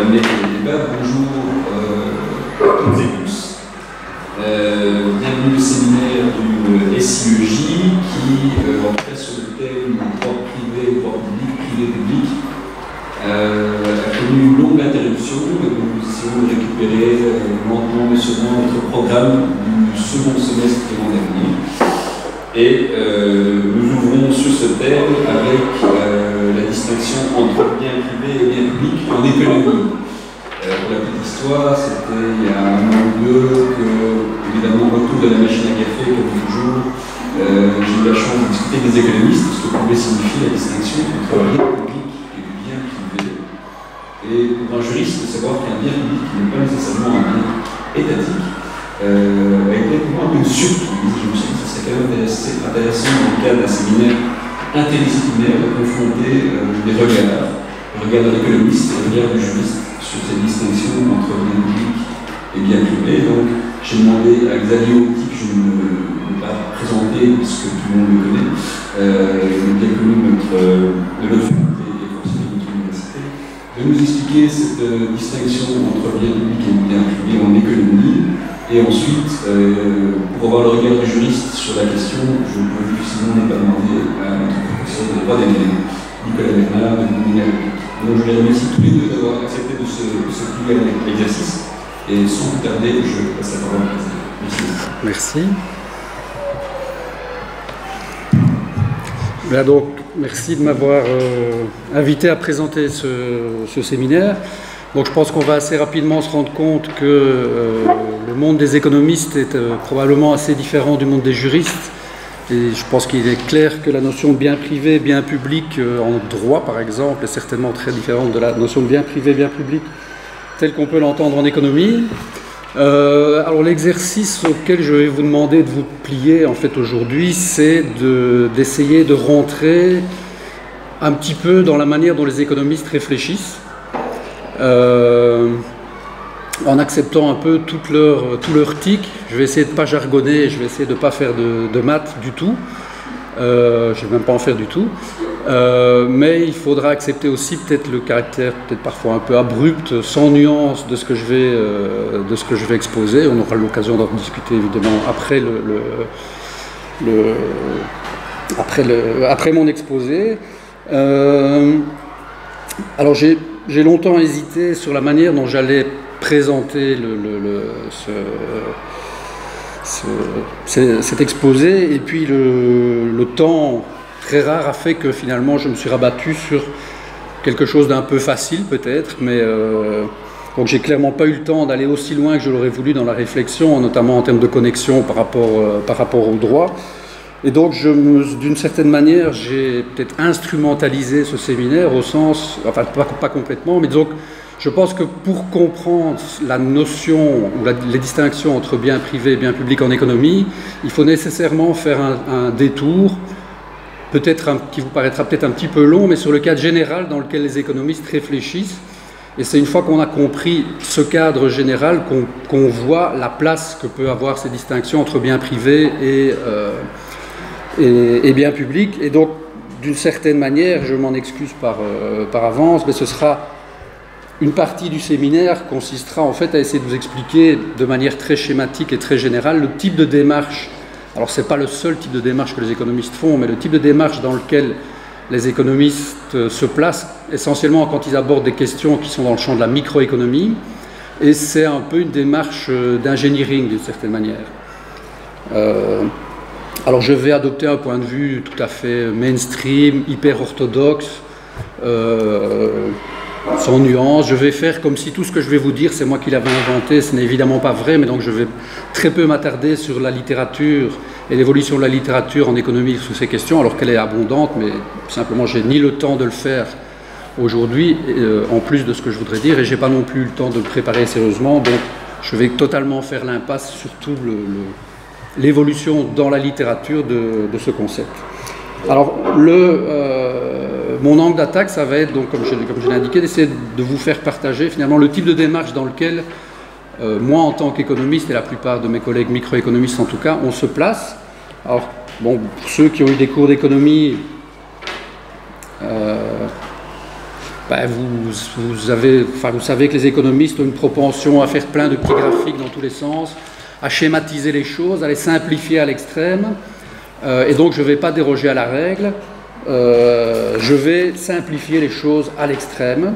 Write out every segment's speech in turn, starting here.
d'amener les débats. Bonjour à toutes et tous. Bienvenue au séminaire du SIEJ qui, en tout cas sur le thème droit privé, droit public, privé-public, a connu une longue interruption. Nous essayons de récupérer lentement mais sûrement notre programme du second semestre de l'an dernier. Et nous ouvrons sur ce thème avec la distinction entre bien privé et bien public en économie. Pour la petite histoire, c'était il y a un an ou deux que, évidemment, retour de la machine à café, comme toujours, j'ai eu la chance de discuter avec des économistes, ce que pouvait signifier la distinction entre le bien public et le bien privé. Et pour un juriste, de savoir qu'un bien public qui n'est pas nécessairement un bien étatique, a été pour moi un peu une surprise. Je me suis dit que ce serait quand même assez intéressant dans le cadre d'un séminaire interdisciplinaire de confronter les regards, le regard de l'économiste et le regard du juriste sur cette distinction entre bien public et bien privé. Donc j'ai demandé à Xavier Opti, que je ne vais pas présenter puisque tout le monde le connaît, qui a connu notre faculté et conseiller de notre université, de nous expliquer cette distinction entre bien public et bien privé en économie. Et ensuite, pour avoir le regard du juriste sur la question, je ne peux difficilement ne pas demander à notre professeur de droit des délais, Nicolas Bernard, de l'Université. Donc je les remercie tous les deux d'avoir accepté de se plier à l'exercice. Et sans plus tarder, je passe la parole à Xavier. Merci. Bien donc, merci de m'avoir invité à présenter ce séminaire. Donc je pense qu'on va assez rapidement se rendre compte que le monde des économistes est probablement assez différent du monde des juristes. Et je pense qu'il est clair que la notion de bien privé, bien public en droit par exemple est certainement très différente de la notion de bien privé, bien public telle qu'on peut l'entendre en économie. Alors l'exercice auquel je vais vous demander de vous plier en fait aujourd'hui, c'est d'essayer de rentrer un petit peu dans la manière dont les économistes réfléchissent. En acceptant un peu tout leur tic. Je vais essayer de ne pas jargonner, je vais essayer de ne pas faire de maths du tout. Je ne vais même pas en faire du tout. Mais il faudra accepter aussi peut-être le caractère peut-être parfois un peu abrupt, sans nuance de ce que je vais exposer. On aura l'occasion d'en discuter évidemment après mon exposé. Alors j'ai longtemps hésité sur la manière dont j'allais présenter cet exposé, et puis le temps très rare a fait que finalement je me suis rabattu sur quelque chose d'un peu facile peut-être, mais donc j'ai clairement pas eu le temps d'aller aussi loin que je l'aurais voulu dans la réflexion, notamment en termes de connexion par rapport au droit. Et donc, d'une certaine manière, j'ai peut-être instrumentalisé ce séminaire au sens, enfin pas complètement, mais disons que je pense que pour comprendre la notion ou les distinctions entre bien privé et bien public en économie, il faut nécessairement faire un détour, qui vous paraîtra peut-être un petit peu long, mais sur le cadre général dans lequel les économistes réfléchissent. Et c'est une fois qu'on a compris ce cadre général qu'on voit la place que peut avoir ces distinctions entre bien privé et bien public. Et donc, d'une certaine manière, je m'en excuse par avance, mais ce sera une partie du séminaire consistera en fait à essayer de vous expliquer de manière très schématique et très générale le type de démarche. Alors, ce n'est pas le seul type de démarche que les économistes font, mais le type de démarche dans lequel les économistes se placent, essentiellement quand ils abordent des questions qui sont dans le champ de la microéconomie. Et c'est un peu une démarche d'engineering, d'une certaine manière. Alors je vais adopter un point de vue tout à fait mainstream, hyper orthodoxe, sans nuance. Je vais faire comme si tout ce que je vais vous dire, c'est moi qui l'avais inventé. Ce n'est évidemment pas vrai, mais donc je vais très peu m'attarder sur la littérature et l'évolution de la littérature en économie sous ces questions, alors qu'elle est abondante, mais simplement j'ai ni le temps de le faire aujourd'hui, en plus de ce que je voudrais dire, et j'ai pas non plus le temps de le préparer sérieusement, donc je vais totalement faire l'impasse sur tout l'évolution dans la littérature de ce concept. Alors, mon angle d'attaque, ça va être, donc, comme je l'ai indiqué, d'essayer de vous faire partager finalement le type de démarche dans lequel moi, en tant qu'économiste, et la plupart de mes collègues microéconomistes en tout cas, on se place. Alors, bon, pour ceux qui ont eu des cours d'économie, ben, vous savez que les économistes ont une propension à faire plein de petits graphiques dans tous les sens, à schématiser les choses, à les simplifier à l'extrême. Et donc je ne vais pas déroger à la règle, je vais simplifier les choses à l'extrême.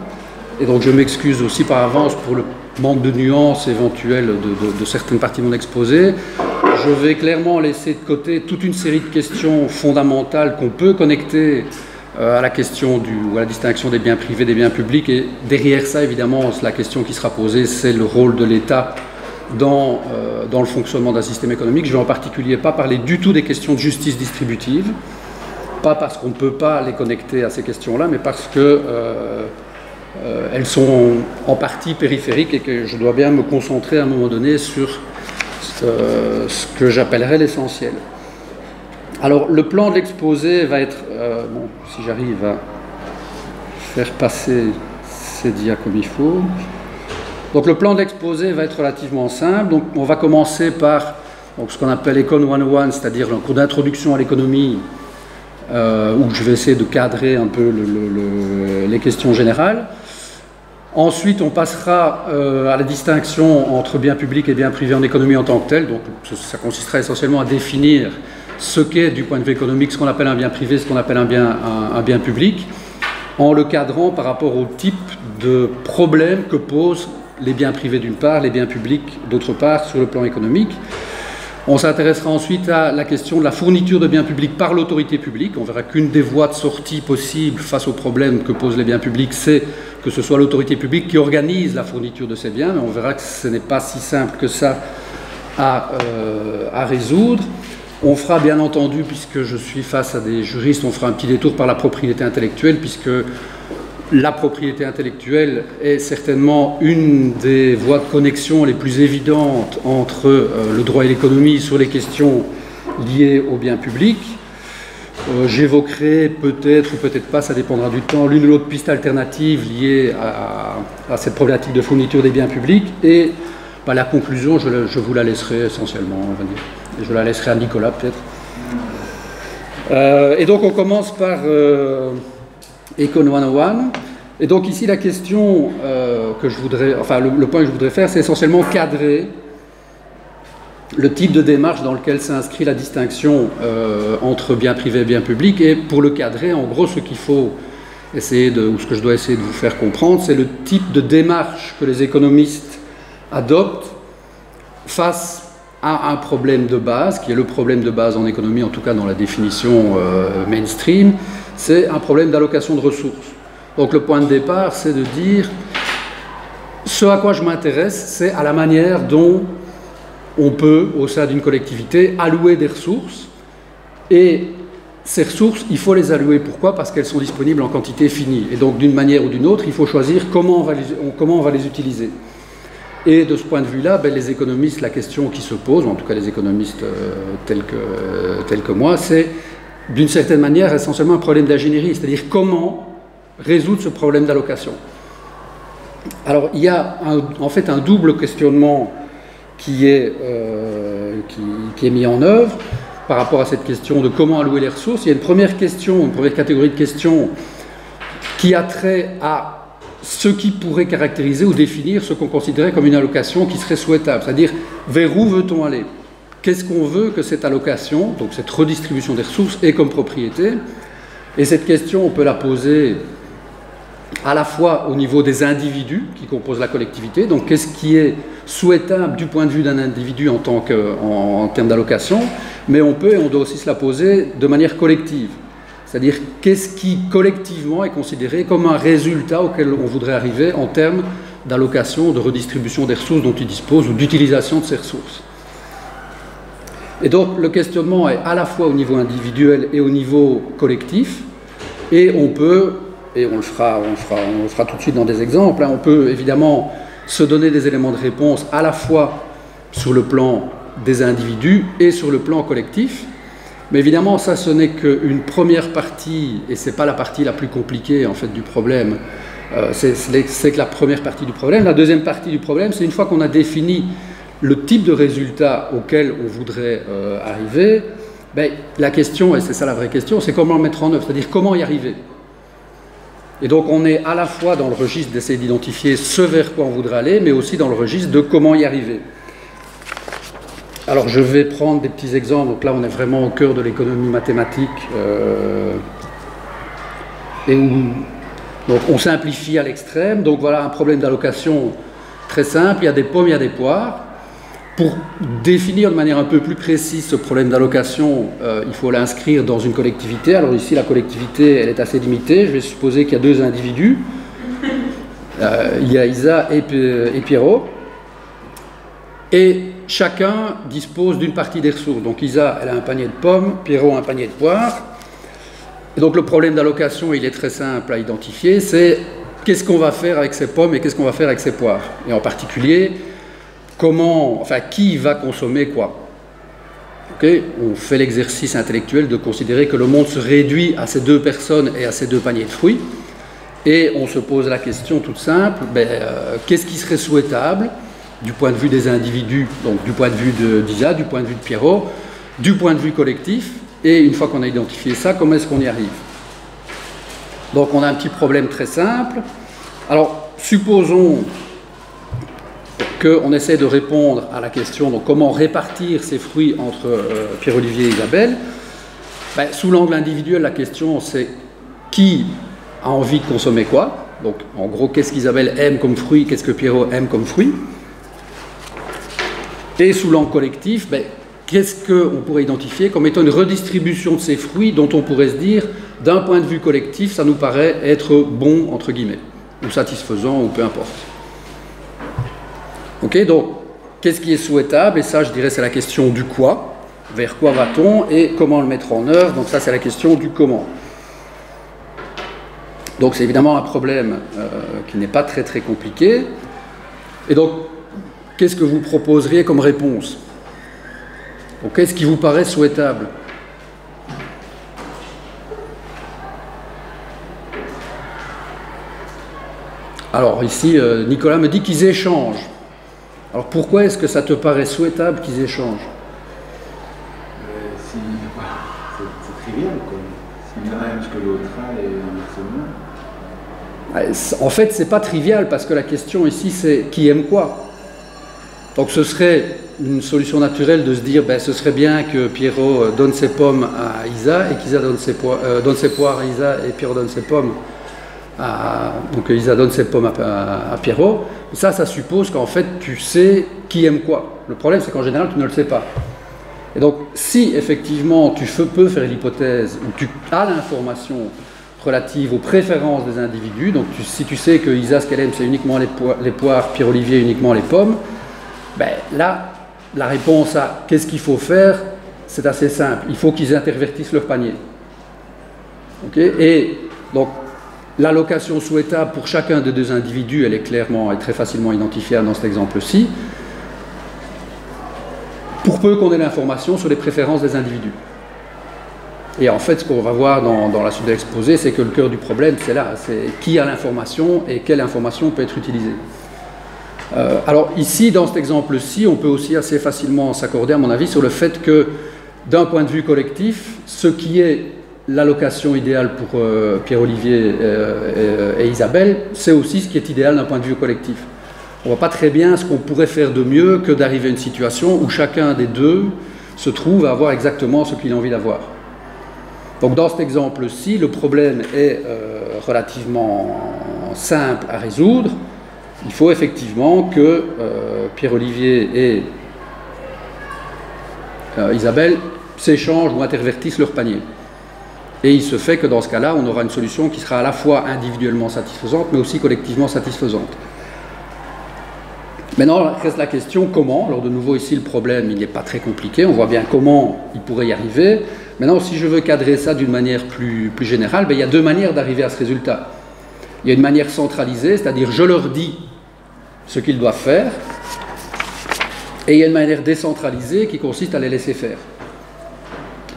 Et donc je m'excuse aussi par avance pour le manque de nuances éventuelles de certaines parties de mon exposé. Je vais clairement laisser de côté toute une série de questions fondamentales qu'on peut connecter à la question ou à la distinction des biens privés des biens publics. Et derrière ça, évidemment, la question qui sera posée, c'est le rôle de l'État dans le fonctionnement d'un système économique. Je ne vais en particulier pas parler du tout des questions de justice distributive, pas parce qu'on ne peut pas les connecter à ces questions-là, mais parce que elles sont en partie périphériques et que je dois bien me concentrer à un moment donné sur ce que j'appellerais l'essentiel. Alors, le plan de l'exposé va être... bon, si j'arrive à faire passer ces dias comme il faut... Donc le plan d'exposé va être relativement simple. Donc on va commencer par ce qu'on appelle Econ 101, c'est-à-dire un cours d'introduction à l'économie, où je vais essayer de cadrer un peu les questions générales. Ensuite, on passera à la distinction entre biens publics et biens privés en économie en tant que tel. Donc ça consistera essentiellement à définir ce qu'est du point de vue économique ce qu'on appelle un bien privé, ce qu'on appelle un bien public, en le cadrant par rapport au type de problème que posent les biens privés d'une part, les biens publics d'autre part, sur le plan économique. On s'intéressera ensuite à la question de la fourniture de biens publics par l'autorité publique. On verra qu'une des voies de sortie possibles face aux problèmes que posent les biens publics, c'est que ce soit l'autorité publique qui organise la fourniture de ces biens, mais on verra que ce n'est pas si simple que ça à résoudre. On fera bien entendu, puisque je suis face à des juristes, on fera un petit détour par la propriété intellectuelle, puisque la propriété intellectuelle est certainement une des voies de connexion les plus évidentes entre le droit et l'économie sur les questions liées aux biens publics. J'évoquerai peut-être ou peut-être pas, ça dépendra du temps, l'une ou l'autre piste alternative liée à cette problématique de fourniture des biens publics. Et la conclusion, je vous la laisserai essentiellement, on va dire. Et je la laisserai à Nicolas peut-être. Et donc on commence par Econ 101. Et donc ici la question que je voudrais, enfin le point que je voudrais faire, c'est essentiellement cadrer le type de démarche dans lequel s'inscrit la distinction entre bien privé et bien public. Et pour le cadrer, en gros, ce qu'il faut essayer ou ce que je dois essayer de vous faire comprendre, c'est le type de démarche que les économistes adoptent face à un problème de base, qui est le problème de base en économie, en tout cas dans la définition mainstream, c'est un problème d'allocation de ressources. Donc le point de départ, c'est de dire, ce à quoi je m'intéresse, c'est à la manière dont on peut, au sein d'une collectivité, allouer des ressources. Et ces ressources, il faut les allouer. Pourquoi ? Parce qu'elles sont disponibles en quantité finie. Et donc d'une manière ou d'une autre, il faut choisir comment on va les utiliser. Et de ce point de vue-là, les économistes, la question qui se pose, en tout cas les économistes tels que moi, c'est d'une certaine manière essentiellement un problème d'ingénierie, c'est-à-dire comment résoudre ce problème d'allocation. Alors il y a en fait un double questionnement qui est mis en œuvre par rapport à cette question de comment allouer les ressources. Il y a une première question, une première catégorie de questions qui a trait à ce qui pourrait caractériser ou définir ce qu'on considérait comme une allocation qui serait souhaitable, c'est-à-dire vers où veut-on aller ? Qu'est-ce qu'on veut que cette allocation, donc cette redistribution des ressources, ait comme propriété ? Et cette question, on peut la poser à la fois au niveau des individus qui composent la collectivité, donc qu'est-ce qui est souhaitable du point de vue d'un individu en termes d'allocation, mais on doit aussi se la poser de manière collective. C'est-à-dire, qu'est-ce qui, collectivement, est considéré comme un résultat auquel on voudrait arriver en termes d'allocation, de redistribution des ressources dont il dispose ou d'utilisation de ces ressources. Et donc, le questionnement est à la fois au niveau individuel et au niveau collectif, et on peut, et on le fera tout de suite dans des exemples, on peut évidemment se donner des éléments de réponse à la fois sur le plan des individus et sur le plan collectif. Mais évidemment, ça, ce n'est qu'une première partie, et ce n'est pas la partie la plus compliquée en fait, du problème, c'est que la première partie du problème. La deuxième partie du problème, c'est une fois qu'on a défini le type de résultat auquel on voudrait arriver, la question, et c'est ça la vraie question, c'est comment le mettre en œuvre, c'est-à-dire comment y arriver. Et donc on est à la fois dans le registre d'essayer d'identifier ce vers quoi on voudrait aller, mais aussi dans le registre de comment y arriver. Alors je vais prendre des petits exemples. Donc là on est vraiment au cœur de l'économie mathématique et où donc on simplifie à l'extrême. Donc voilà un problème d'allocation très simple. Il y a des pommes, il y a des poires. Pour définir de manière un peu plus précise ce problème d'allocation, il faut l'inscrire dans une collectivité. Alors ici, la collectivité, elle est assez limitée. Je vais supposer qu'il y a deux individus. Il y a Isa et Pierrot. Et chacun dispose d'une partie des ressources. Donc Isa, elle a un panier de pommes, Pierrot a un panier de poires. Et donc le problème d'allocation, il est très simple à identifier. C'est qu'est-ce qu'on va faire avec ces pommes et qu'est-ce qu'on va faire avec ces poires. Et en particulier, qui va consommer quoi. Okay, on fait l'exercice intellectuel de considérer que le monde se réduit à ces deux personnes et à ces deux paniers de fruits, et on se pose la question toute simple, qu'est-ce qui serait souhaitable du point de vue des individus, donc du point de vue d'Isa, du point de vue de Pierrot, du point de vue collectif, et une fois qu'on a identifié ça, comment est-ce qu'on y arrive? Donc on a un petit problème très simple. Alors supposons qu'on essaie de répondre à la question donc comment répartir ces fruits entre Pierre-Olivier et Isabelle. Sous l'angle individuel, la question c'est qui a envie de consommer quoi. Donc en gros, qu'est-ce qu'Isabelle aime comme fruit, qu'est-ce que Pierrot aime comme fruit. Et sous l'angle collectif, qu'est-ce qu'on pourrait identifier comme étant une redistribution de ces fruits dont on pourrait se dire, d'un point de vue collectif, ça nous paraît être bon, entre guillemets, ou satisfaisant, ou peu importe. Ok, donc, qu'est-ce qui est souhaitable? Et ça, je dirais, c'est la question du quoi. Vers quoi va-t-on et comment le mettre en œuvre? Donc ça, c'est la question du comment. Donc c'est évidemment un problème qui n'est pas très très compliqué. Et donc, qu'est-ce que vous proposeriez comme réponse? Donc, qu'est-ce qui vous paraît souhaitable? Alors ici, Nicolas me dit qu'ils échangent. Alors pourquoi est-ce que ça te paraît souhaitable qu'ils échangent? C'est trivial, quoi. S'il y en a un que l'autre a et inversement. En fait, c'est pas trivial parce que la question ici, c'est qui aime quoi. Donc ce serait une solution naturelle de se dire ce serait bien que Pierrot donne ses pommes à Isa et qu'Isa donne ses poires à Isa et Pierrot donne ses pommes donc Isa donne ses pommes à Pierrot. Ça suppose qu'en fait tu sais qui aime quoi. Le problème c'est qu'en général tu ne le sais pas. Et donc si effectivement tu peux faire l'hypothèse où tu as l'information relative aux préférences des individus, donc si tu sais que Isa ce qu'elle aime c'est uniquement les poires, Pierre-Olivier uniquement les pommes, là la réponse à qu'est-ce qu'il faut faire, c'est assez simple. Il faut qu'ils intervertissent leur panier. Okay, et donc l'allocation souhaitable pour chacun des deux individus, elle est clairement et très facilement identifiable dans cet exemple-ci, pour peu qu'on ait l'information sur les préférences des individus. Et en fait, ce qu'on va voir dans la suite de l'exposé, c'est que le cœur du problème, c'est là, c'est qui a l'information et quelle information peut être utilisée. Alors ici, dans cet exemple-ci, on peut aussi assez facilement s'accorder, à mon avis, sur le fait que, d'un point de vue collectif, ce qui est l'allocation idéale pour Pierre-Olivier et Isabelle, c'est aussi ce qui est idéal d'un point de vue collectif. On ne voit pas très bien ce qu'on pourrait faire de mieux que d'arriver à une situation où chacun des deux se trouve à avoir exactement ce qu'il a envie d'avoir. Donc dans cet exemple-ci, le problème est relativement simple à résoudre. Il faut effectivement que Pierre-Olivier et Isabelle s'échangent ou intervertissent leur panier. Et il se fait que dans ce cas-là, on aura une solution qui sera à la fois individuellement satisfaisante, mais aussi collectivement satisfaisante. Maintenant, reste la question comment. Alors de nouveau, ici, le problème, il n'est pas très compliqué. On voit bien comment il pourrait y arriver. Maintenant, si je veux cadrer ça d'une manière plus générale, il y a deux manières d'arriver à ce résultat. Il y a une manière centralisée, c'est-à-dire je leur dis ce qu'ils doivent faire, et il y a une manière décentralisée qui consiste à les laisser faire.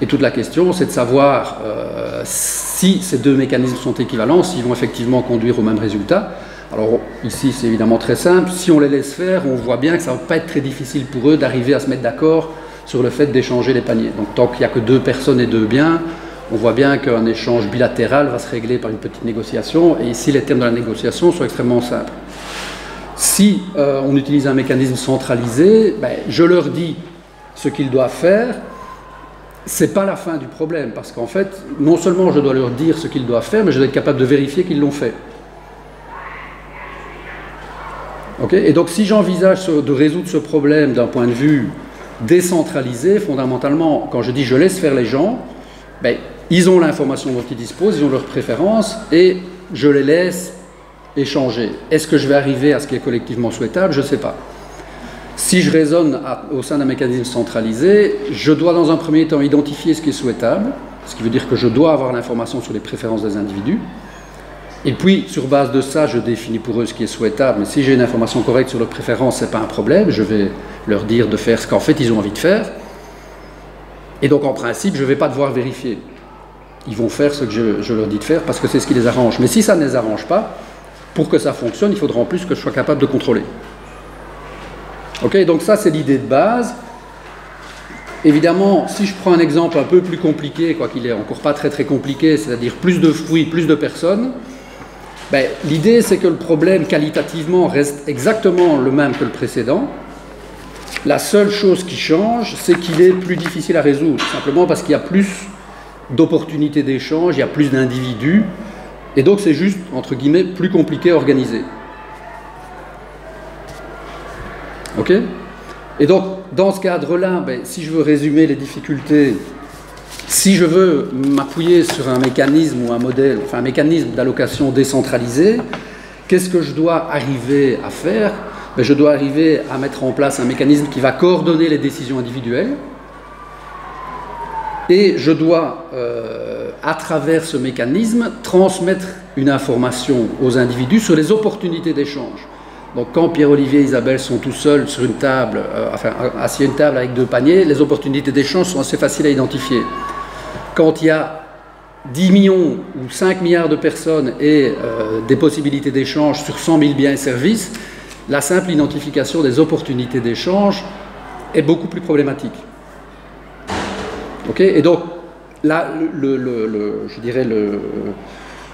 Et toute la question, c'est de savoir si ces deux mécanismes sont équivalents, s'ils vont effectivement conduire au même résultat. Alors ici, c'est évidemment très simple. Si on les laisse faire, on voit bien que ça ne va pas être très difficile pour eux d'arriver à se mettre d'accord sur le fait d'échanger les paniers. Donc tant qu'il n'y a que deux personnes et deux biens, on voit bien qu'un échange bilatéral va se régler par une petite négociation, et ici les termes de la négociation sont extrêmement simples. Si on utilise un mécanisme centralisé, ben, je leur dis ce qu'ils doivent faire, c'est pas la fin du problème, parce qu'en fait, non seulement je dois leur dire ce qu'ils doivent faire, mais je dois être capable de vérifier qu'ils l'ont fait. Okay? Et donc si j'envisage de résoudre ce problème d'un point de vue décentralisé, fondamentalement, quand je dis je laisse faire les gens, ben, ils ont l'information dont ils disposent, ils ont leurs préférences, et je les laisse échanger. Est-ce que je vais arriver à ce qui est collectivement souhaitable? Je ne sais pas. Si je raisonne au sein d'un mécanisme centralisé, je dois dans un premier temps identifier ce qui est souhaitable, ce qui veut dire que je dois avoir l'information sur les préférences des individus, et puis sur base de ça, je définis pour eux ce qui est souhaitable, mais si j'ai une information correcte sur leurs préférences, ce n'est pas un problème, je vais leur dire de faire ce qu'en fait ils ont envie de faire, et donc en principe, je ne vais pas devoir vérifier. Ils vont faire ce que je leur dis de faire parce que c'est ce qui les arrange. Mais si ça ne les arrange pas, pour que ça fonctionne, il faudra en plus que je sois capable de contrôler. Ok, donc ça c'est l'idée de base. Évidemment, si je prends un exemple un peu plus compliqué, quoi qu'il est encore pas très très compliqué, c'est-à-dire plus de fruits, plus de personnes, ben, l'idée c'est que le problème qualitativement reste exactement le même que le précédent. La seule chose qui change, c'est qu'il est plus difficile à résoudre, simplement parce qu'il y a plus d'opportunités d'échange, il y a plus d'individus, et donc c'est juste, entre guillemets, plus compliqué à organiser. Ok? Et donc, dans ce cadre-là, ben, si je veux résumer les difficultés, si je veux m'appuyer sur un mécanisme ou un modèle, enfin un mécanisme d'allocation décentralisé, qu'est-ce que je dois arriver à faire? Ben, je dois arriver à mettre en place un mécanisme qui va coordonner les décisions individuelles, et je dois, à travers ce mécanisme, transmettre une information aux individus sur les opportunités d'échange. Donc quand Pierre-Olivier et Isabelle sont tout seuls sur une table, assis à une table avec deux paniers, les opportunités d'échange sont assez faciles à identifier. Quand il y a 10 millions ou 5 milliards de personnes et des possibilités d'échange sur 100 000 biens et services, la simple identification des opportunités d'échange est beaucoup plus problématique. Okay? Et donc, là, je dirais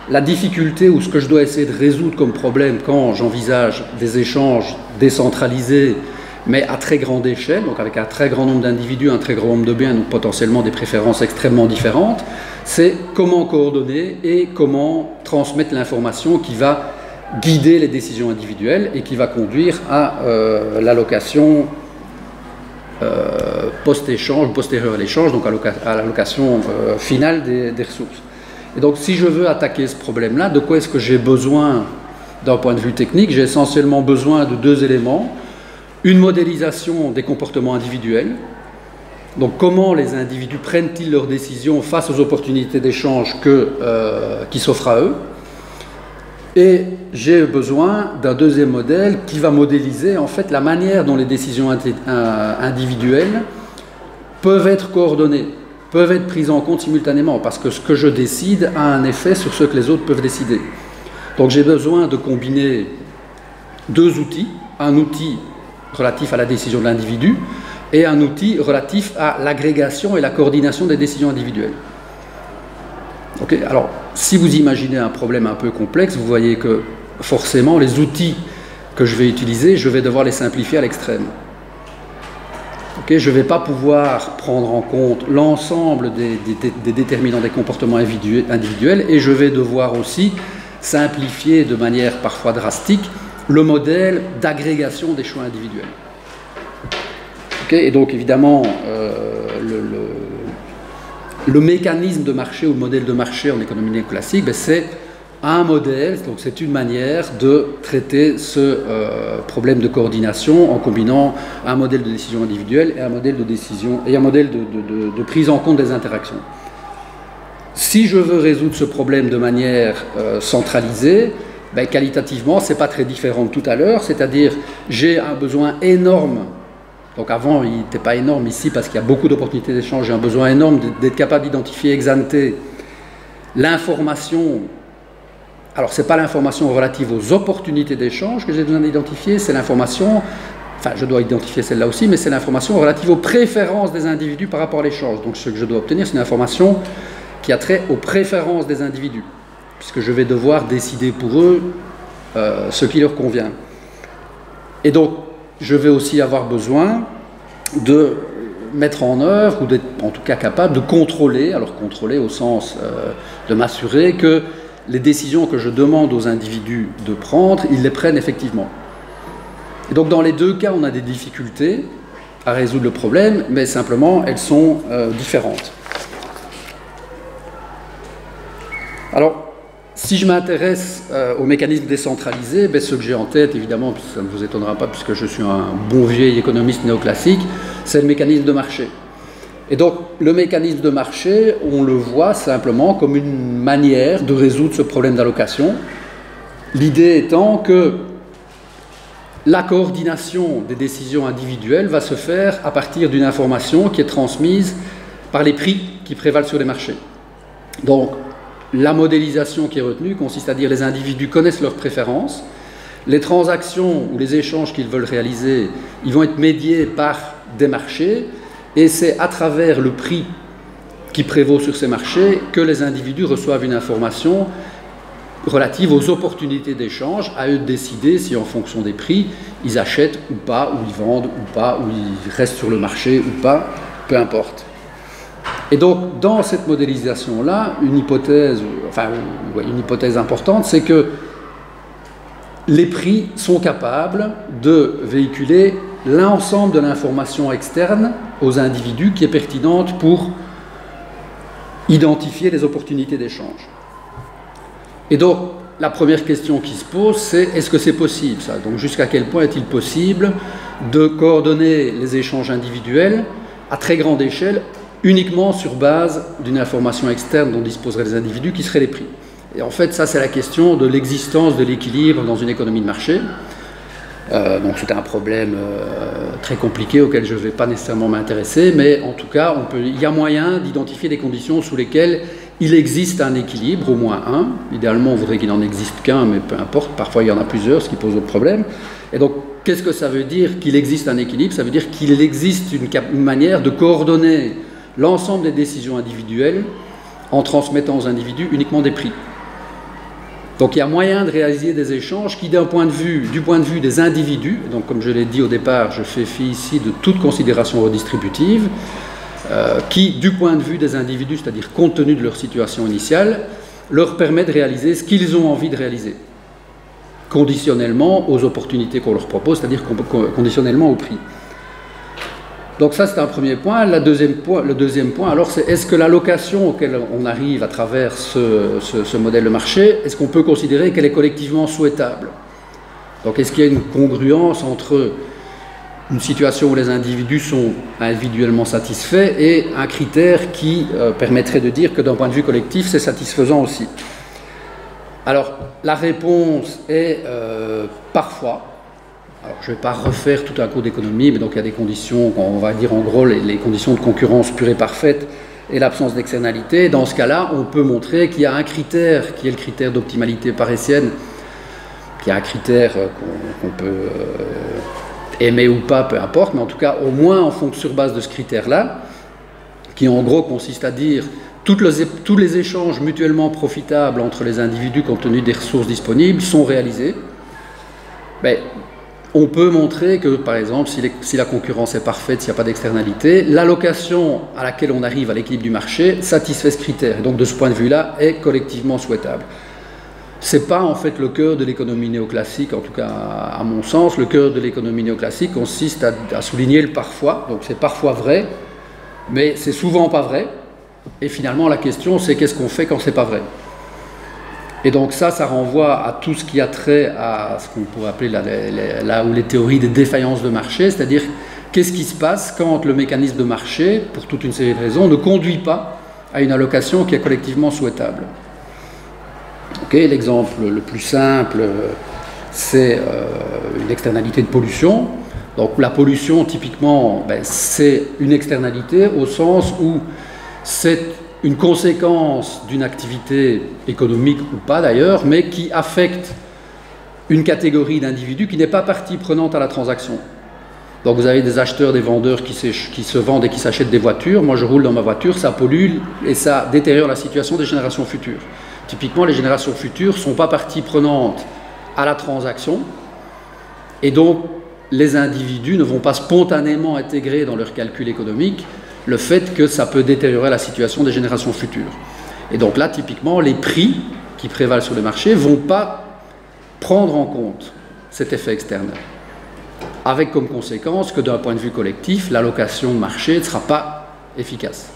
la difficulté ou ce que je dois essayer de résoudre comme problème quand j'envisage des échanges décentralisés, mais à très grande échelle, donc avec un très grand nombre d'individus, un très grand nombre de biens, donc potentiellement des préférences extrêmement différentes, c'est comment coordonner et comment transmettre l'information qui va guider les décisions individuelles et qui va conduire à l'allocation post-échange, postérieure à l'échange, donc à l'allocation finale des ressources. Et donc si je veux attaquer ce problème-là, de quoi est-ce que j'ai besoin d'un point de vue technique? J'ai essentiellement besoin de deux éléments. Une modélisation des comportements individuels, donc comment les individus prennent-ils leurs décisions face aux opportunités d'échange qui s'offrent à eux, et j'ai besoin d'un deuxième modèle qui va modéliser en fait la manière dont les décisions individuelles peuvent être coordonnées, peuvent être prises en compte simultanément, parce que ce que je décide a un effet sur ce que les autres peuvent décider. Donc j'ai besoin de combiner deux outils, un outil relatif à la décision de l'individu et un outil relatif à l'agrégation et la coordination des décisions individuelles. Okay? Alors, si vous imaginez un problème un peu complexe, vous voyez que forcément les outils que je vais utiliser, je vais devoir les simplifier à l'extrême. Okay? Je ne vais pas pouvoir prendre en compte l'ensemble des déterminants des comportements individuels, et je vais devoir aussi simplifier de manière parfois drastique le modèle d'agrégation des choix individuels. Okay? Et donc évidemment, le mécanisme de marché ou le modèle de marché en économie classique, ben c'est un modèle, donc c'est une manière de traiter ce problème de coordination en combinant un modèle de décision individuelle et un modèle de décision et un modèle de prise en compte des interactions. Si je veux résoudre ce problème de manière centralisée, ben, qualitativement, ce n'est pas très différent de tout à l'heure, c'est-à-dire j'ai un besoin énorme. Donc avant, il n'était pas énorme ici parce qu'il y a beaucoup d'opportunités d'échange. J'ai un besoin énorme d'être capable d'identifier ex ante l'information. Alors, ce n'est pas l'information relative aux opportunités d'échange que j'ai besoin d'identifier, c'est l'information, enfin je dois identifier celle-là aussi, mais c'est l'information relative aux préférences des individus par rapport à l'échange. Donc ce que je dois obtenir, c'est une information qui a trait aux préférences des individus, puisque je vais devoir décider pour eux ce qui leur convient. Et donc, je vais aussi avoir besoin de mettre en œuvre, ou d'être en tout cas capable de contrôler, alors contrôler au sens de m'assurer que les décisions que je demande aux individus de prendre, ils les prennent effectivement. Et donc dans les deux cas, on a des difficultés à résoudre le problème, mais simplement elles sont différentes. Alors, si je m'intéresse aux mécanismes décentralisés, ce que j'ai en tête, évidemment, ça ne vous étonnera pas puisque je suis un bon vieil économiste néoclassique, c'est le mécanisme de marché. Et donc, le mécanisme de marché, on le voit simplement comme une manière de résoudre ce problème d'allocation. L'idée étant que la coordination des décisions individuelles va se faire à partir d'une information qui est transmise par les prix qui prévalent sur les marchés. Donc, la modélisation qui est retenue consiste à dire que les individus connaissent leurs préférences, les transactions ou les échanges qu'ils veulent réaliser, ils vont être médiés par des marchés, et c'est à travers le prix qui prévaut sur ces marchés que les individus reçoivent une information relative aux opportunités d'échange, à eux de décider si en fonction des prix, ils achètent ou pas, ou ils vendent ou pas, ou ils restent sur le marché ou pas, peu importe. Et donc, dans cette modélisation-là, une hypothèse importante, c'est que les prix sont capables de véhiculer l'ensemble de l'information externe aux individus qui est pertinente pour identifier les opportunités d'échange. Et donc, la première question qui se pose, c'est est-ce que c'est possible ça? Donc, jusqu'à quel point est-il possible de coordonner les échanges individuels à très grande échelle uniquement sur base d'une information externe dont disposeraient les individus, qui seraient les prix. Et en fait, ça, c'est la question de l'existence de l'équilibre dans une économie de marché. Donc, c'est un problème très compliqué auquel je ne vais pas nécessairement m'intéresser, mais en tout cas, il y a moyen d'identifier des conditions sous lesquelles il existe un équilibre, au moins un. Idéalement, on voudrait qu'il n'en existe qu'un, mais peu importe, parfois il y en a plusieurs, ce qui pose d'autres problèmes. Et donc, qu'est-ce que ça veut dire qu'il existe un équilibre? Ça veut dire qu'il existe une manière de coordonner l'ensemble des décisions individuelles en transmettant aux individus uniquement des prix. Donc il y a moyen de réaliser des échanges qui, du point de vue des individus, donc comme je l'ai dit au départ, je fais fi ici de toute considération redistributive, qui, du point de vue des individus, c'est-à-dire compte tenu de leur situation initiale, leur permet de réaliser ce qu'ils ont envie de réaliser, conditionnellement aux opportunités qu'on leur propose, c'est-à-dire conditionnellement au prix. Donc ça, c'est un premier point. Le deuxième point, alors, c'est est-ce que l'allocation auquel on arrive à travers ce modèle de marché, est-ce qu'on peut considérer qu'elle est collectivement souhaitable? Donc est-ce qu'il y a une congruence entre une situation où les individus sont individuellement satisfaits et un critère qui permettrait de dire que d'un point de vue collectif, c'est satisfaisant aussi? Alors, la réponse est parfois. Alors, je ne vais pas refaire tout un cours d'économie, mais donc il y a des conditions, on va dire en gros les conditions de concurrence pure et parfaite et l'absence d'externalité. Dans ce cas-là, on peut montrer qu'il y a un critère qui est le critère d'optimalité parisienne, qui est un critère qu'on peut aimer ou pas, peu importe, mais en tout cas au moins en fonction sur base de ce critère-là, qui en gros consiste à dire tous les échanges mutuellement profitables entre les individus compte tenu des ressources disponibles sont réalisés. Mais on peut montrer que, par exemple, si la concurrence est parfaite, s'il n'y a pas d'externalité, l'allocation à laquelle on arrive à l'équilibre du marché satisfait ce critère. Et donc, de ce point de vue-là, est collectivement souhaitable. Ce n'est pas, en fait, le cœur de l'économie néoclassique, en tout cas, à mon sens. Le cœur de l'économie néoclassique consiste à souligner le parfois. Donc, c'est parfois vrai, mais c'est souvent pas vrai. Et finalement, la question, c'est qu'est-ce qu'on fait quand c'est pas vrai? Et donc ça renvoie à tout ce qui a trait à ce qu'on pourrait appeler là où les théories des défaillances de marché, c'est-à-dire qu'est-ce qui se passe quand le mécanisme de marché, pour toute une série de raisons, ne conduit pas à une allocation qui est collectivement souhaitable. L'exemple le plus simple, c'est une externalité de pollution. Donc la pollution, typiquement, c'est une externalité au sens où c'est une conséquence d'une activité économique ou pas d'ailleurs, mais qui affecte une catégorie d'individus qui n'est pas partie prenante à la transaction. Donc vous avez des acheteurs, des vendeurs qui se vendent et qui s'achètent des voitures. Moi je roule dans ma voiture, ça pollue et ça détériore la situation des générations futures. Typiquement, les générations futures ne sont pas partie prenante à la transaction et donc les individus ne vont pas spontanément intégrer dans leur calcul économique le fait que ça peut détériorer la situation des générations futures. Et donc là, typiquement, les prix qui prévalent sur le marché ne vont pas prendre en compte cet effet externe, avec comme conséquence que d'un point de vue collectif, l'allocation de marché ne sera pas efficace.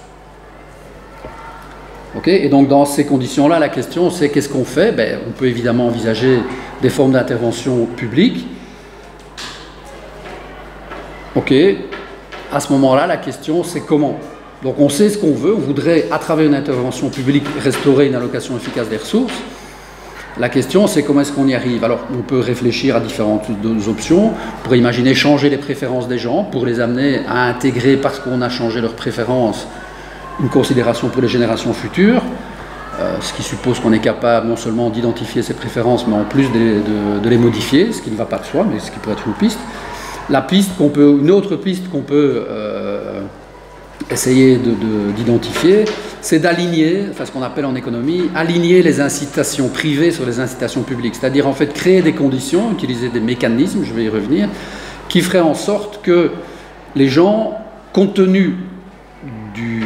Okay, et donc dans ces conditions-là, la question c'est qu'est-ce qu'on fait? On peut évidemment envisager des formes d'intervention publique. Ok, à ce moment-là, la question c'est comment. Donc on sait ce qu'on veut, on voudrait à travers une intervention publique restaurer une allocation efficace des ressources. La question c'est comment est-ce qu'on y arrive. Alors on peut réfléchir à différentes options, on pourrait imaginer changer les préférences des gens pour les amener à intégrer, parce qu'on a changé leurs préférences, une considération pour les générations futures, ce qui suppose qu'on est capable non seulement d'identifier ces préférences, mais en plus de les modifier, ce qui ne va pas de soi, mais ce qui peut être une piste. Une autre piste qu'on peut essayer d'identifier, c'est d'aligner, enfin ce qu'on appelle en économie, aligner les incitations privées sur les incitations publiques, c'est-à-dire en fait créer des conditions, utiliser des mécanismes, je vais y revenir, qui feraient en sorte que les gens, compte tenu du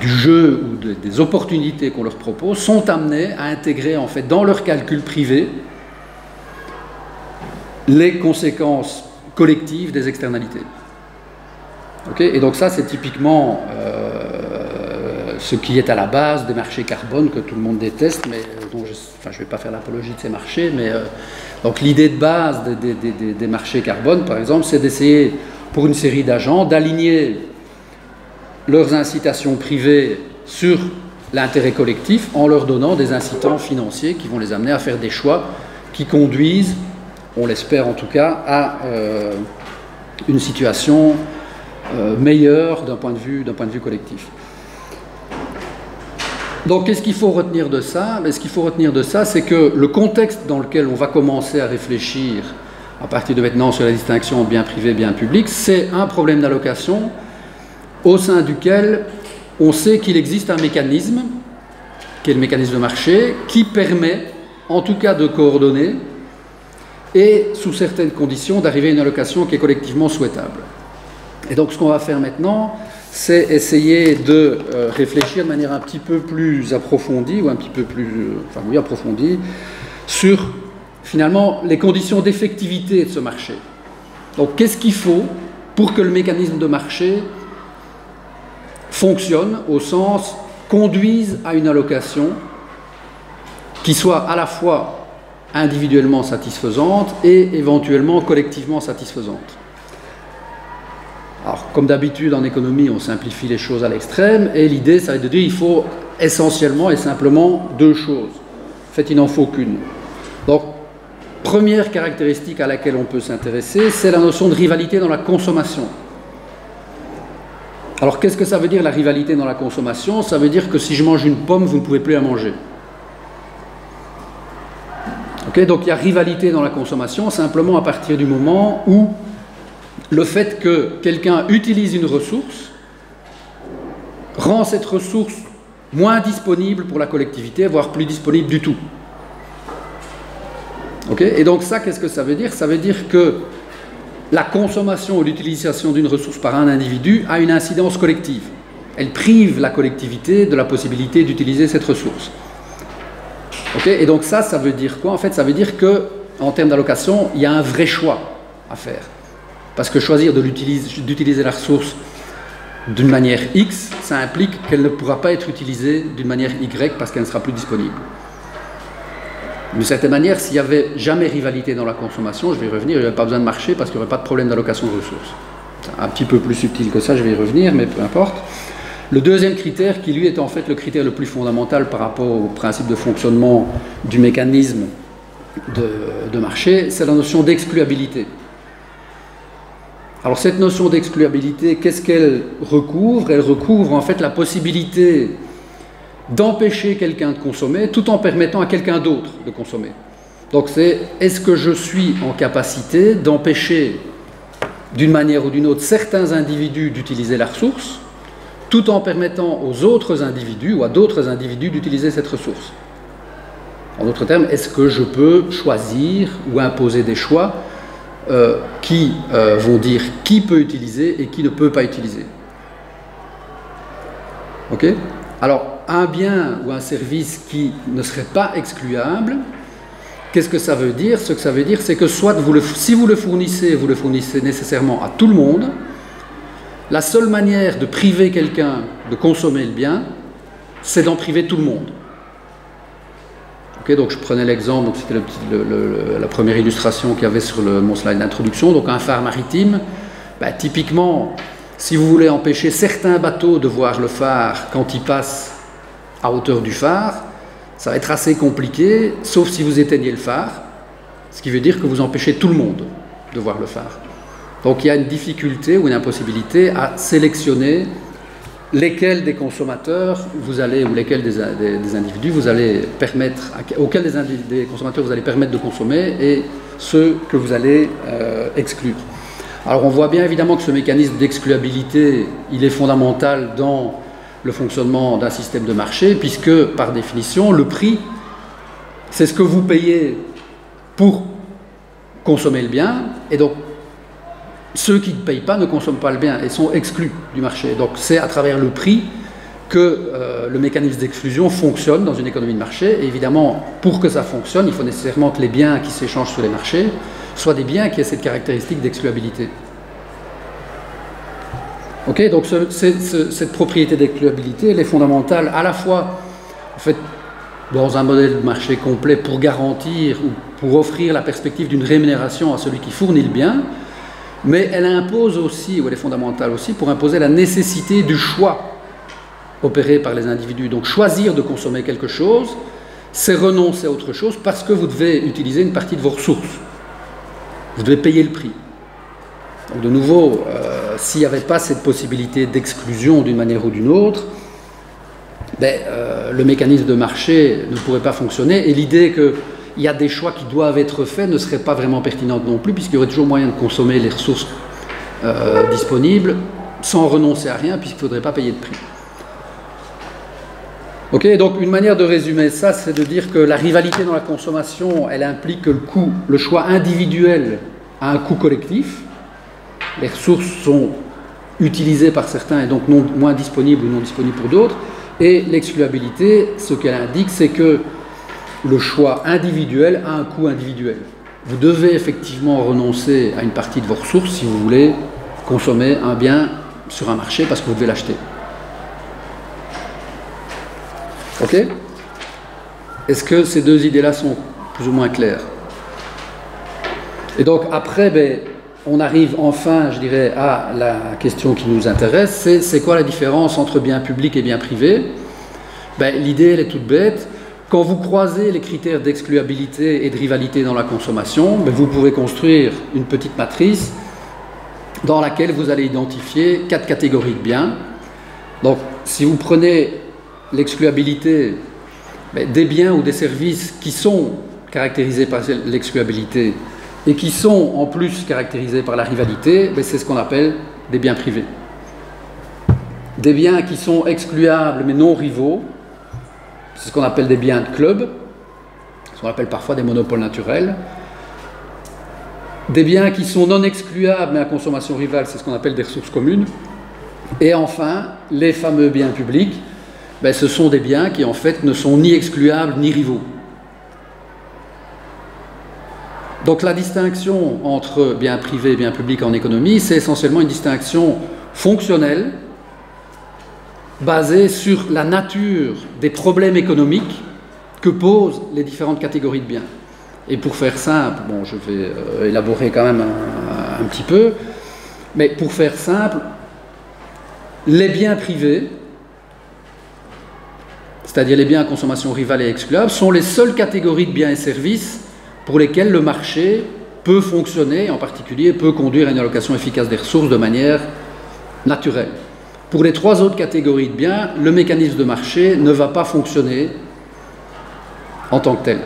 jeu ou des opportunités qu'on leur propose, sont amenés à intégrer en fait dans leur calcul privé les conséquences collectives des externalités. Okay, et donc ça c'est typiquement ce qui est à la base des marchés carbone que tout le monde déteste, mais dont je ne vais pas faire l'apologie de ces marchés, mais donc l'idée de base des marchés carbone par exemple, c'est d'essayer pour une série d'agents d'aligner leurs incitations privées sur l'intérêt collectif en leur donnant des incitants financiers qui vont les amener à faire des choix qui conduisent, on l'espère en tout cas, à une situation meilleure d'un point de vue collectif. Donc qu'est-ce qu'il faut retenir de ça? Ce qu'il faut retenir de ça, c'est que le contexte dans lequel on va commencer à réfléchir à partir de maintenant sur la distinction bien privé, bien public, c'est un problème d'allocation au sein duquel on sait qu'il existe un mécanisme, qui est le mécanisme de marché, qui permet en tout cas de coordonner et sous certaines conditions d'arriver à une allocation qui est collectivement souhaitable. Et donc ce qu'on va faire maintenant, c'est essayer de réfléchir de manière un petit peu plus approfondie, ou un petit peu plus, approfondie, sur finalement les conditions d'effectivité de ce marché. Donc qu'est-ce qu'il faut pour que le mécanisme de marché fonctionne, au sens conduise à une allocation qui soit à la fois individuellement satisfaisante et éventuellement collectivement satisfaisante. Alors, comme d'habitude en économie, on simplifie les choses à l'extrême, et l'idée, ça va être de dire qu'il faut essentiellement et simplement deux choses. En fait, il n'en faut qu'une. Donc, première caractéristique à laquelle on peut s'intéresser, c'est la notion de rivalité dans la consommation. Alors, qu'est-ce que ça veut dire la rivalité dans la consommation? Ça veut dire que si je mange une pomme, vous ne pouvez plus la manger. Okay, donc, il y a rivalité dans la consommation simplement à partir du moment où le fait que quelqu'un utilise une ressource rend cette ressource moins disponible pour la collectivité, voire plus disponible du tout. Okay, et donc ça, qu'est-ce que ça veut dire? Ça veut dire que la consommation ou l'utilisation d'une ressource par un individu a une incidence collective. Elle prive la collectivité de la possibilité d'utiliser cette ressource. Okay, et donc ça veut dire quoi? En fait, ça veut dire qu'en termes d'allocation, il y a un vrai choix à faire. Parce que choisir d'utiliser la ressource d'une manière X, ça implique qu'elle ne pourra pas être utilisée d'une manière Y parce qu'elle ne sera plus disponible. D'une certaine manière, s'il n'y avait jamais rivalité dans la consommation, je vais y revenir, il n'y aurait pas besoin de marché parce qu'il n'y aurait pas de problème d'allocation de ressources. C'est un petit peu plus subtil que ça, je vais y revenir, mais peu importe. Le deuxième critère, qui lui est en fait le critère le plus fondamental par rapport au principe de fonctionnement du mécanisme de marché, c'est la notion d'excluabilité. Alors cette notion d'excluabilité, qu'est-ce qu'elle recouvre? Elle recouvre en fait la possibilité d'empêcher quelqu'un de consommer tout en permettant à quelqu'un d'autre de consommer. Donc c'est, est-ce que je suis en capacité d'empêcher d'une manière ou d'une autre certains individus d'utiliser la ressource, tout en permettant aux autres individus ou à d'autres individus d'utiliser cette ressource. En d'autres termes, est-ce que je peux choisir ou imposer des choix qui vont dire qui peut utiliser et qui ne peut pas utiliser? Ok? Alors, un bien ou un service qui ne serait pas excluable, qu'est-ce que ça veut dire? Ce que ça veut dire, c'est que soit si vous le fournissez nécessairement à tout le monde. La seule manière de priver quelqu'un de consommer le bien, c'est d'en priver tout le monde. Okay, donc je prenais l'exemple, c'était la première illustration qu'il y avait sur mon slide d'introduction, donc un phare maritime. Ben, typiquement, si vous voulez empêcher certains bateaux de voir le phare quand ils passent à hauteur du phare, ça va être assez compliqué, sauf si vous éteignez le phare, ce qui veut dire que vous empêchez tout le monde de voir le phare. Donc il y a une difficulté ou une impossibilité à sélectionner lesquels des consommateurs vous allez, ou lesquels des individus vous allez permettre, auxquels des consommateurs vous allez permettre de consommer et ceux que vous allez exclure. Alors on voit bien évidemment que ce mécanisme d'excluabilité, il est fondamental dans le fonctionnement d'un système de marché, puisque par définition, le prix, c'est ce que vous payez pour consommer le bien, et donc ceux qui ne payent pas ne consomment pas le bien et sont exclus du marché. Donc c'est à travers le prix que le mécanisme d'exclusion fonctionne dans une économie de marché. Et évidemment, pour que ça fonctionne, il faut nécessairement que les biens qui s'échangent sur les marchés soient des biens qui aient cette caractéristique d'excluabilité. Ok, donc cette propriété d'excluabilité, elle est fondamentale à la fois, en fait, dans un modèle de marché complet pour garantir ou pour offrir la perspective d'une rémunération à celui qui fournit le bien, mais elle impose aussi, ou elle est fondamentale aussi, pour imposer la nécessité du choix opéré par les individus. Donc choisir de consommer quelque chose, c'est renoncer à autre chose parce que vous devez utiliser une partie de vos ressources. Vous devez payer le prix. Donc de nouveau, s'il n'y avait pas cette possibilité d'exclusion d'une manière ou d'une autre, le mécanisme de marché ne pourrait pas fonctionner, et l'idée qu'il y a des choix qui doivent être faits ne serait pas vraiment pertinente non plus, puisqu'il y aurait toujours moyen de consommer les ressources disponibles sans renoncer à rien, puisqu'il ne faudrait pas payer de prix. Ok, donc une manière de résumer ça, c'est de dire que la rivalité dans la consommation, elle implique que le choix individuel a un coût collectif. Les ressources sont utilisées par certains et donc moins disponibles ou non disponibles pour d'autres. Et l'excluabilité, ce qu'elle indique, c'est que le choix individuel a un coût individuel. Vous devez effectivement renoncer à une partie de vos ressources si vous voulez consommer un bien sur un marché parce que vous devez l'acheter. Ok? Est-ce que ces deux idées-là sont plus ou moins claires? Et donc après, on arrive enfin, je dirais, à la question qui nous intéresse, c'est quoi la différence entre bien public et bien privé? L'idée, elle est toute bête. Quand vous croisez les critères d'excluabilité et de rivalité dans la consommation, vous pouvez construire une petite matrice dans laquelle vous allez identifier 4 catégories de biens. Donc, si vous prenez l'excluabilité, des biens ou des services qui sont caractérisés par l'excluabilité et qui sont en plus caractérisés par la rivalité, c'est ce qu'on appelle des biens privés. Des biens qui sont excluables mais non rivaux, c'est ce qu'on appelle des biens de club, ce qu'on appelle parfois des monopoles naturels. Des biens qui sont non excluables mais à consommation rivale, c'est ce qu'on appelle des ressources communes. Et enfin, les fameux biens publics, ce sont des biens qui en fait ne sont ni excluables ni rivaux. Donc la distinction entre bien privé et bien public en économie, c'est essentiellement une distinction fonctionnelle basée sur la nature des problèmes économiques que posent les différentes catégories de biens. Et pour faire simple, je vais élaborer quand même un petit peu, mais pour faire simple, les biens privés, c'est-à-dire les biens à consommation rivale et excluable, sont les seules catégories de biens et services pour lesquels le marché peut fonctionner, en particulier peut conduire à une allocation efficace des ressources de manière naturelle. Pour les 3 autres catégories de biens, le mécanisme de marché ne va pas fonctionner en tant que tel.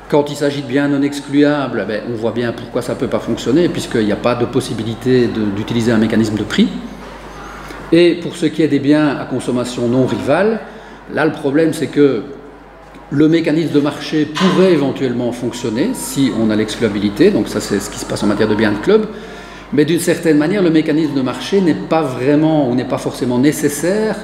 Quand il s'agit de biens non excluables, ben, on voit bien pourquoi ça ne peut pas fonctionner, puisqu'il n'y a pas de possibilité d'utiliser un mécanisme de prix. Et pour ce qui est des biens à consommation non rivale, là le problème c'est que le mécanisme de marché pourrait éventuellement fonctionner si on a l'excluabilité, donc ça c'est ce qui se passe en matière de biens de club, mais d'une certaine manière le mécanisme de marché n'est pas vraiment ou n'est pas forcément nécessaire,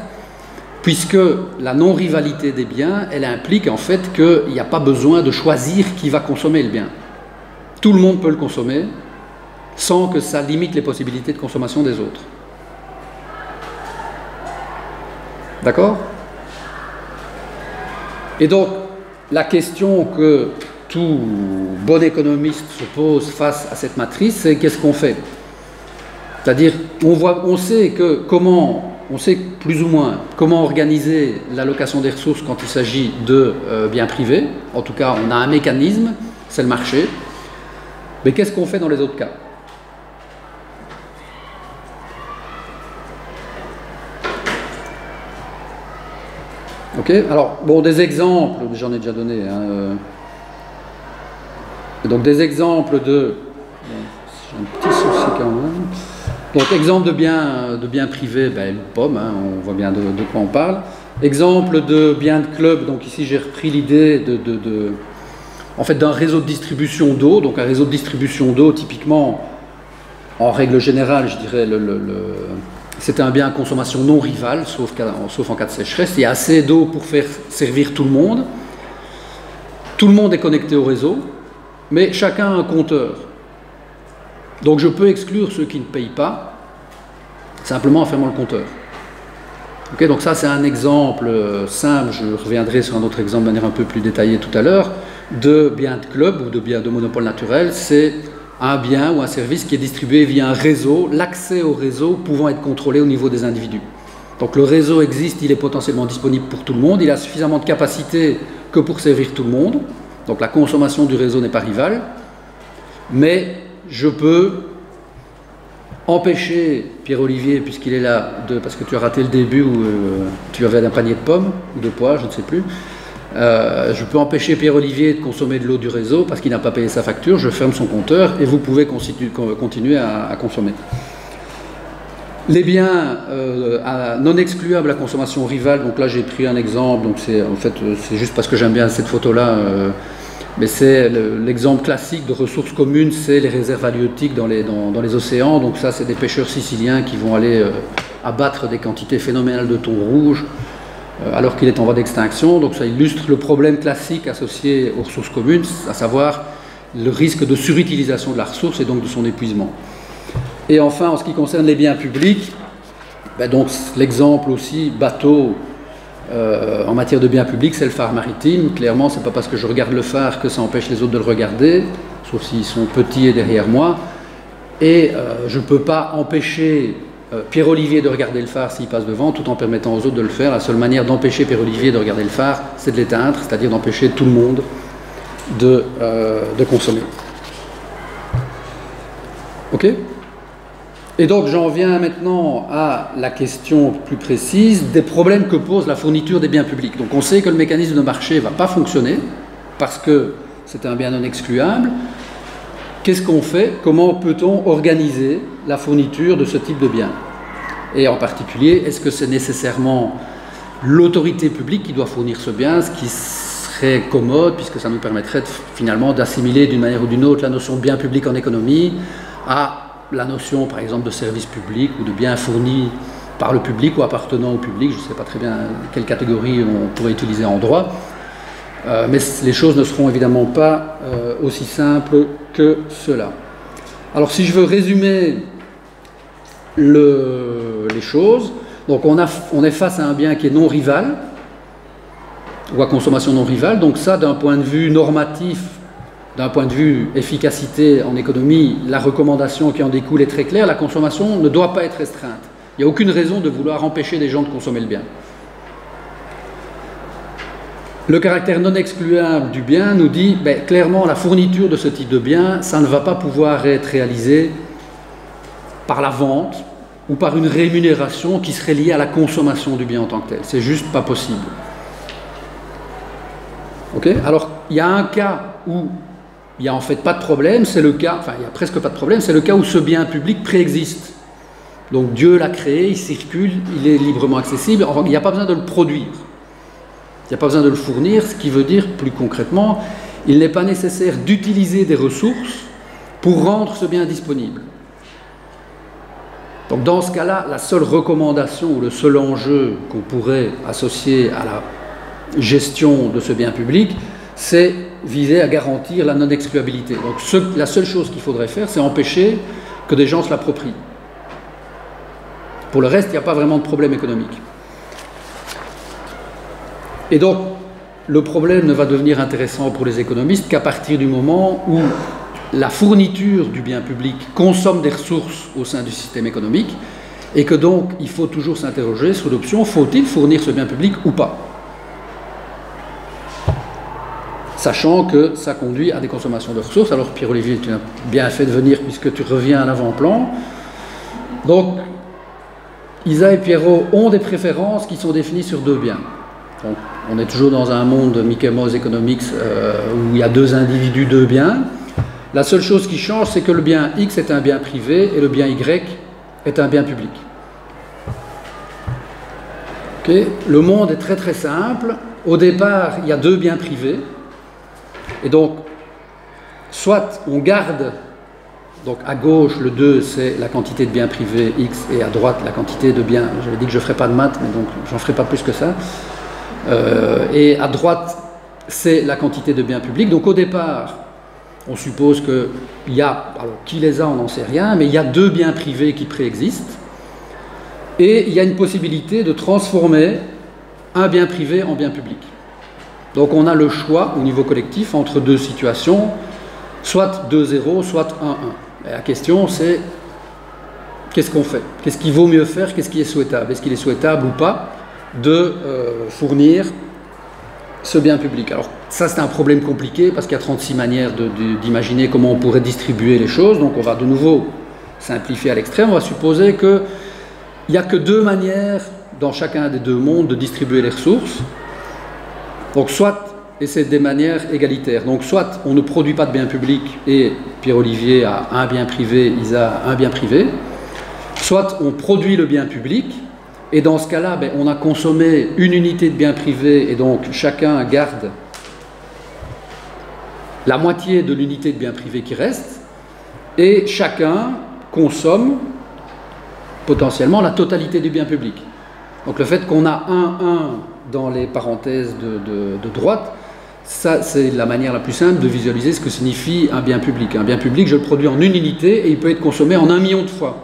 puisque la non-rivalité des biens, elle implique en fait qu'il n'y a pas besoin de choisir qui va consommer le bien. Tout le monde peut le consommer sans que ça limite les possibilités de consommation des autres. D'accord ? Et donc, la question que tout bon économiste se pose face à cette matrice, c'est qu'est-ce qu'on fait ? C'est-à-dire, on sait plus ou moins comment organiser l'allocation des ressources quand il s'agit de biens privés. En tout cas, on a un mécanisme, c'est le marché. Mais qu'est-ce qu'on fait dans les autres cas ? Ok, alors, bon, des exemples, j'en ai déjà donné. Hein, donc, des exemples de... J'ai un petit souci quand même. Donc, exemple de biens privés, ben, une pomme, hein, on voit bien de quoi on parle. Exemple de biens de club, donc ici j'ai repris l'idée en fait, d'un réseau de distribution d'eau. Donc, un réseau de distribution d'eau, typiquement, en règle générale, je dirais, c'est un bien à consommation non rivale, sauf en cas de sécheresse. Il y a assez d'eau pour faire servir tout le monde. Tout le monde est connecté au réseau, mais chacun a un compteur. Donc je peux exclure ceux qui ne payent pas, simplement en fermant le compteur. Okay, donc ça c'est un exemple simple, je reviendrai sur un autre exemple de manière un peu plus détaillée tout à l'heure, de biens de club ou de biens de monopole naturel. C'est un bien ou un service qui est distribué via un réseau, l'accès au réseau pouvant être contrôlé au niveau des individus. Donc le réseau existe, il est potentiellement disponible pour tout le monde, il a suffisamment de capacité que pour servir tout le monde, donc la consommation du réseau n'est pas rivale, mais je peux empêcher Pierre-Olivier, puisqu'il est là, parce que tu as raté le début où tu avais un panier de pommes ou de pois, je ne sais plus. Je peux empêcher Pierre-Olivier de consommer de l'eau du réseau parce qu'il n'a pas payé sa facture, je ferme son compteur et vous pouvez continuer à consommer. Les biens non excluables à consommation rivale, donc là j'ai pris un exemple, donc c'est juste parce que j'aime bien cette photo-là, mais c'est l'exemple classique de ressources communes, c'est les réserves halieutiques dans les océans. Donc ça c'est des pêcheurs siciliens qui vont aller abattre des quantités phénoménales de thon rouge alors qu'il est en voie d'extinction. Donc ça illustre le problème classique associé aux ressources communes, à savoir le risque de surutilisation de la ressource et donc de son épuisement. Et enfin, en ce qui concerne les biens publics, donc l'exemple aussi bateau en matière de biens publics, c'est le phare maritime. Clairement, c'est pas parce que je regarde le phare que ça empêche les autres de le regarder, sauf s'ils sont petits et derrière moi. Et je ne peux pas empêcher Pierre-Olivier de regarder le phare s'il passe devant, tout en permettant aux autres de le faire. La seule manière d'empêcher Pierre-Olivier de regarder le phare, c'est de l'éteindre, c'est-à-dire d'empêcher tout le monde de consommer. Ok ? Et donc j'en viens maintenant à la question plus précise des problèmes que pose la fourniture des biens publics. Donc on sait que le mécanisme de marché ne va pas fonctionner parce que c'est un bien non excluable. Qu'est-ce qu'on fait? Comment peut-on organiser la fourniture de ce type de biens? Et en particulier, est-ce que c'est nécessairement l'autorité publique qui doit fournir ce bien, ce qui serait commode puisque ça nous permettrait finalement d'assimiler d'une manière ou d'une autre la notion de bien public en économie à la notion, par exemple, de service public ou de biens fournis par le public ou appartenant au public. Je ne sais pas très bien quelle catégorie on pourrait utiliser en droit, mais les choses ne seront évidemment pas aussi simples que cela. Alors, si je veux résumer les choses, donc on est face à un bien qui est non rival ou à consommation non rivale. Donc ça, d'un point de vue normatif, d'un point de vue efficacité en économie, la recommandation qui en découle est très claire, la consommation ne doit pas être restreinte. Il n'y a aucune raison de vouloir empêcher les gens de consommer le bien. Le caractère non excluable du bien nous dit, clairement, la fourniture de ce type de bien, ça ne va pas pouvoir être réalisé par la vente ou par une rémunération qui serait liée à la consommation du bien en tant que tel. C'est juste pas possible. Ok ? Alors, il y a un cas où il n'y a en fait pas de problème, c'est le cas, enfin il n'y a presque pas de problème, c'est le cas où ce bien public préexiste. Donc Dieu l'a créé, il circule, il est librement accessible, enfin, il n'y a pas besoin de le produire. Il n'y a pas besoin de le fournir, ce qui veut dire, plus concrètement, il n'est pas nécessaire d'utiliser des ressources pour rendre ce bien disponible. Donc dans ce cas-là, la seule recommandation ou le seul enjeu qu'on pourrait associer à la gestion de ce bien public, c'est viser à garantir la non-excluabilité. Donc la seule chose qu'il faudrait faire, c'est empêcher que des gens se l'approprient. Pour le reste, il n'y a pas vraiment de problème économique. Et donc, le problème ne va devenir intéressant pour les économistes qu'à partir du moment où la fourniture du bien public consomme des ressources au sein du système économique et que donc il faut toujours s'interroger sur l'option faut-il fournir ce bien public ou pas, sachant que ça conduit à des consommations de ressources. Alors Pierre-Olivier, tu as bien fait de venir puisque tu reviens à l'avant-plan. Donc Isa et Pierrot ont des préférences qui sont définies sur deux biens. Donc, on est toujours dans un monde Mickey Mouse Economics où il y a deux individus, deux biens. La seule chose qui change, c'est que le bien X est un bien privé et le bien Y est un bien public. Okay. Le monde est très très simple. Au départ, il y a deux biens privés. Et donc, soit on garde, donc à gauche, le 2, c'est la quantité de biens privés X, et à droite, la quantité de biens, j'avais dit que je ne ferais pas de maths, mais donc j'en ferai pas plus que ça. Et à droite, c'est la quantité de biens publics. Donc au départ, on suppose qu'il y a, alors qui les a, on n'en sait rien, mais il y a deux biens privés qui préexistent, et il y a une possibilité de transformer un bien privé en bien public. Donc on a le choix au niveau collectif entre deux situations, soit 2-0, soit 1-1. Et la question c'est, qu'est-ce qu'on fait? Qu'est-ce qu'il vaut mieux faire? Qu'est-ce qui est souhaitable? Est-ce qu'il est souhaitable ou pas de fournir ce bien public? Alors ça c'est un problème compliqué parce qu'il y a 36 manières d'imaginer comment on pourrait distribuer les choses, donc on va de nouveau simplifier à l'extrême. On va supposer qu'il n'y a que deux manières dans chacun des deux mondes de distribuer les ressources. Donc soit, et c'est des manières égalitaires, donc soit on ne produit pas de bien public et Pierre-Olivier a un bien privé, Isa a un bien privé, soit on produit le bien public. Et dans ce cas-là, ben, on a consommé une unité de bien privé et donc chacun garde la moitié de l'unité de bien privé qui reste et chacun consomme potentiellement la totalité du bien public. Donc le fait qu'on a 1-1 dans les parenthèses de droite, ça c'est la manière la plus simple de visualiser ce que signifie un bien public. Un bien public, je le produis en une unité et il peut être consommé en 1 million de fois.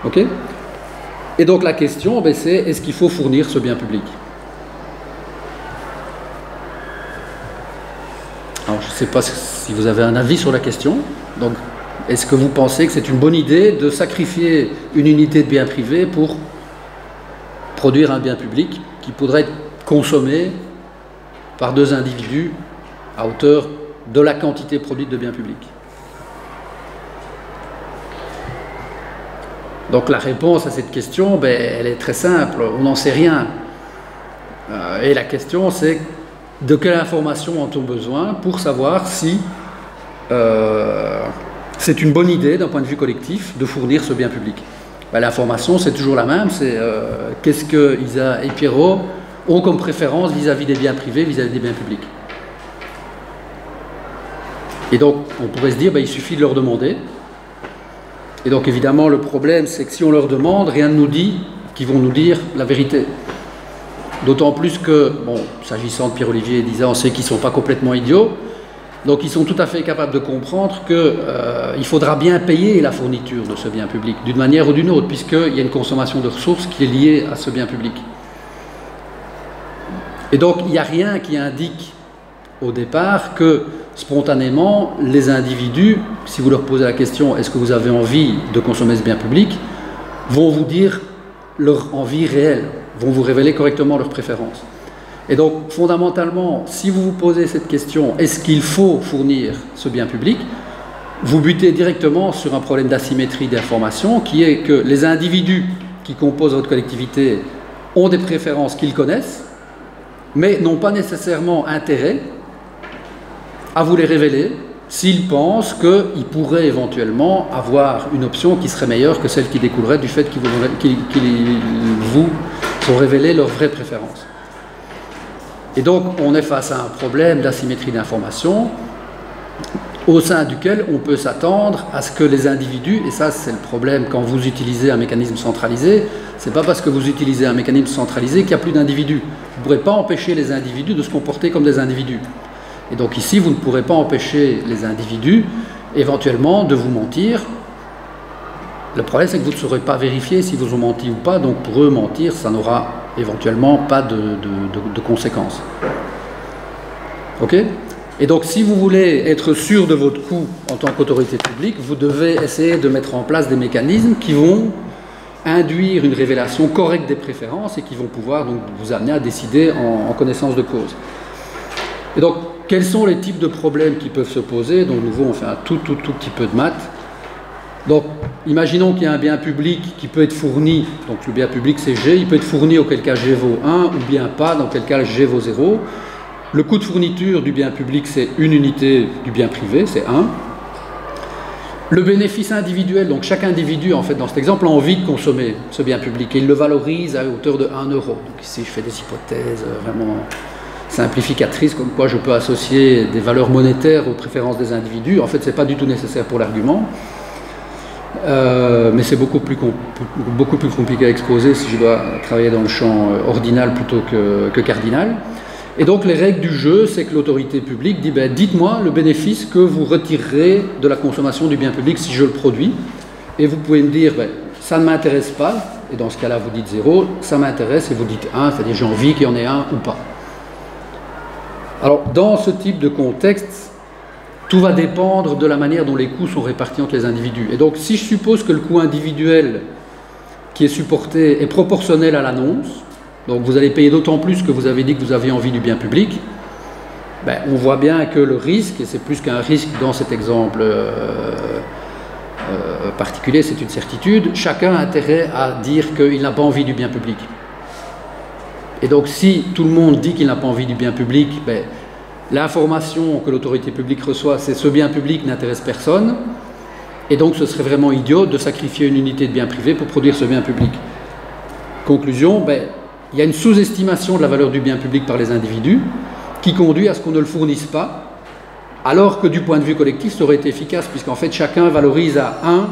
Ok? Et donc la question, ben, c'est est-ce qu'il faut fournir ce bien public? Alors je ne sais pas si vous avez un avis sur la question. Donc est-ce que vous pensez que c'est une bonne idée de sacrifier une unité de bien privé pour produire un bien public qui pourrait être consommé par deux individus à hauteur de la quantité produite de bien public? Donc la réponse à cette question, ben, elle est très simple, on n'en sait rien. Et la question c'est de quelle information a-t-on besoin pour savoir si c'est une bonne idée d'un point de vue collectif de fournir ce bien public. Ben, l'information c'est toujours la même, c'est qu'est-ce que Isa et Pierrot ont comme préférence vis-à-vis des biens privés, vis-à-vis des biens publics. Et donc on pourrait se dire, ben, il suffit de leur demander. Et donc évidemment le problème c'est que si on leur demande, rien ne nous dit qu'ils vont nous dire la vérité. D'autant plus que, bon, s'agissant de Pierre-Olivier et d'Isa, on sait qu'ils ne sont pas complètement idiots, donc ils sont tout à fait capables de comprendre qu'il faudra bien payer la fourniture de ce bien public, d'une manière ou d'une autre, puisqu'il y a une consommation de ressources qui est liée à ce bien public. Et donc il n'y a rien qui indique au départ que spontanément, les individus, si vous leur posez la question « est-ce que vous avez envie de consommer ce bien public ?», vont vous dire leur envie réelle, vont vous révéler correctement leurs préférences. Et donc, fondamentalement, si vous vous posez cette question « est-ce qu'il faut fournir ce bien public ?», vous butez directement sur un problème d'asymétrie d'information qui est que les individus qui composent votre collectivité ont des préférences qu'ils connaissent mais n'ont pas nécessairement intérêt à vous les révéler s'ils pensent qu'ils pourraient éventuellement avoir une option qui serait meilleure que celle qui découlerait du fait qu'ils vous ont révélé leurs vraies préférences. Et donc, on est face à un problème d'asymétrie d'information au sein duquel on peut s'attendre à ce que les individus, et ça c'est le problème quand vous utilisez un mécanisme centralisé, c'est pas parce que vous utilisez un mécanisme centralisé qu'il n'y a plus d'individus. Vous ne pourrez pas empêcher les individus de se comporter comme des individus. Et donc ici, vous ne pourrez pas empêcher les individus, éventuellement, de vous mentir. Le problème, c'est que vous ne saurez pas vérifier si vous ont menti ou pas, donc pour eux, mentir, ça n'aura éventuellement pas de conséquences. Ok ? Et donc, si vous voulez être sûr de votre coup en tant qu'autorité publique, vous devez essayer de mettre en place des mécanismes qui vont induire une révélation correcte des préférences et qui vont pouvoir donc vous amener à décider en connaissance de cause. Et donc, quels sont les types de problèmes qui peuvent se poser? Donc, de nouveau, on fait un tout petit peu de maths. Donc, imaginons qu'il y a un bien public qui peut être fourni, donc le bien public c'est G, il peut être fourni auquel cas G vaut 1 ou bien pas, dans quel cas G vaut 0. Le coût de fourniture du bien public c'est une unité du bien privé, c'est 1. Le bénéfice individuel, donc chaque individu en fait dans cet exemple a envie de consommer ce bien public et il le valorise à hauteur de 1 euro. Donc ici je fais des hypothèses vraiment simplificatrices comme quoi je peux associer des valeurs monétaires aux préférences des individus. En fait c'est pas du tout nécessaire pour l'argument. Mais c'est beaucoup plus compliqué à exposer si je dois travailler dans le champ ordinal plutôt que cardinal. Et donc les règles du jeu, c'est que l'autorité publique dit ben, dites-moi le bénéfice que vous retirerez de la consommation du bien public si je le produis. Et vous pouvez me dire ben, ça ne m'intéresse pas, et dans ce cas-là vous dites 0, ça m'intéresse et vous dites 1, c'est-à-dire j'ai envie qu'il y en ait un ou pas. Alors dans ce type de contexte, tout va dépendre de la manière dont les coûts sont répartis entre les individus. Et donc, si je suppose que le coût individuel qui est supporté est proportionnel à l'annonce, donc vous allez payer d'autant plus que vous avez dit que vous avez envie du bien public, ben, on voit bien que le risque, et c'est plus qu'un risque dans cet exemple particulier, c'est une certitude, chacun a intérêt à dire qu'il n'a pas envie du bien public. Et donc, si tout le monde dit qu'il n'a pas envie du bien public, ben, l'information que l'autorité publique reçoit, c'est ce bien public n'intéresse personne, et donc ce serait vraiment idiot de sacrifier une unité de bien privé pour produire ce bien public. Conclusion, ben, il y a une sous-estimation de la valeur du bien public par les individus qui conduit à ce qu'on ne le fournisse pas, alors que du point de vue collectif, ça aurait été efficace, puisqu'en fait chacun valorise à 1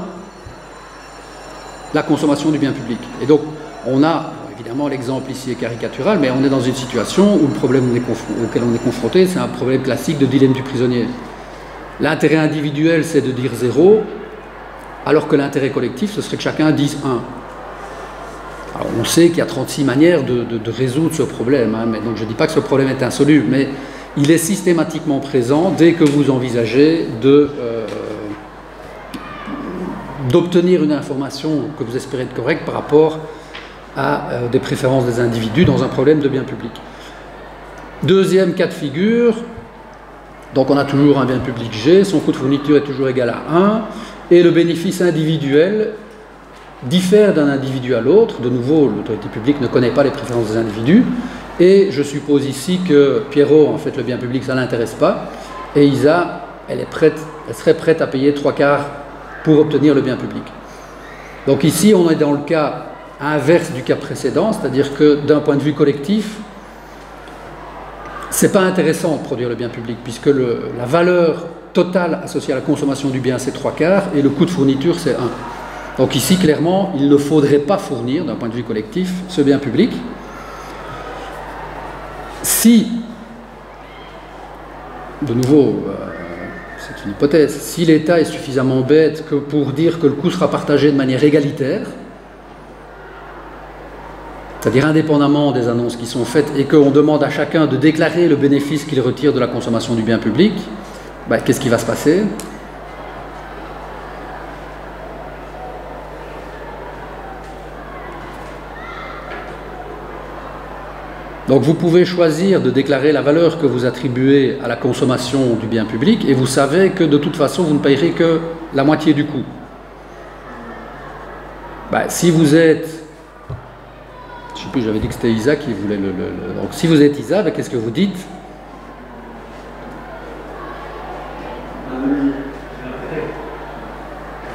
la consommation du bien public. Et donc on a... Évidemment, l'exemple ici est caricatural, mais on est dans une situation où le problème auquel on est confronté, c'est un problème classique de dilemme du prisonnier. L'intérêt individuel, c'est de dire 0, alors que l'intérêt collectif, ce serait que chacun dise 1. Alors, on sait qu'il y a 36 manières de résoudre ce problème, hein, mais donc je ne dis pas que ce problème est insoluble, mais il est systématiquement présent dès que vous envisagez d'obtenir une information que vous espérez être correcte par rapport à des préférences des individus dans un problème de bien public. Deuxième cas de figure, donc on a toujours un bien public G, son coût de fourniture est toujours égal à 1, et le bénéfice individuel diffère d'un individu à l'autre. De nouveau, l'autorité publique ne connaît pas les préférences des individus, et je suppose ici que Pierrot, en fait, le bien public, ça ne l'intéresse pas, et Isa, elle serait prête à payer 3/4 pour obtenir le bien public. Donc ici, on est dans le cas inverse du cas précédent, c'est-à-dire que d'un point de vue collectif, c'est pas intéressant de produire le bien public, puisque la valeur totale associée à la consommation du bien, c'est 3/4, et le coût de fourniture, c'est 1. Donc ici, clairement, il ne faudrait pas fournir, d'un point de vue collectif, ce bien public. Si, de nouveau, c'est une hypothèse, si l'État est suffisamment bête que pour dire que le coût sera partagé de manière égalitaire, c'est-à-dire indépendamment des annonces qui sont faites, et qu'on demande à chacun de déclarer le bénéfice qu'il retire de la consommation du bien public, ben, qu'est-ce qui va se passer? Donc vous pouvez choisir de déclarer la valeur que vous attribuez à la consommation du bien public, et vous savez que de toute façon vous ne payerez que la moitié du coût. Ben, si vous êtes Je ne sais plus, j'avais dit que c'était Isa qui voulait Donc si vous êtes Isa, ben, qu'est-ce que vous dites?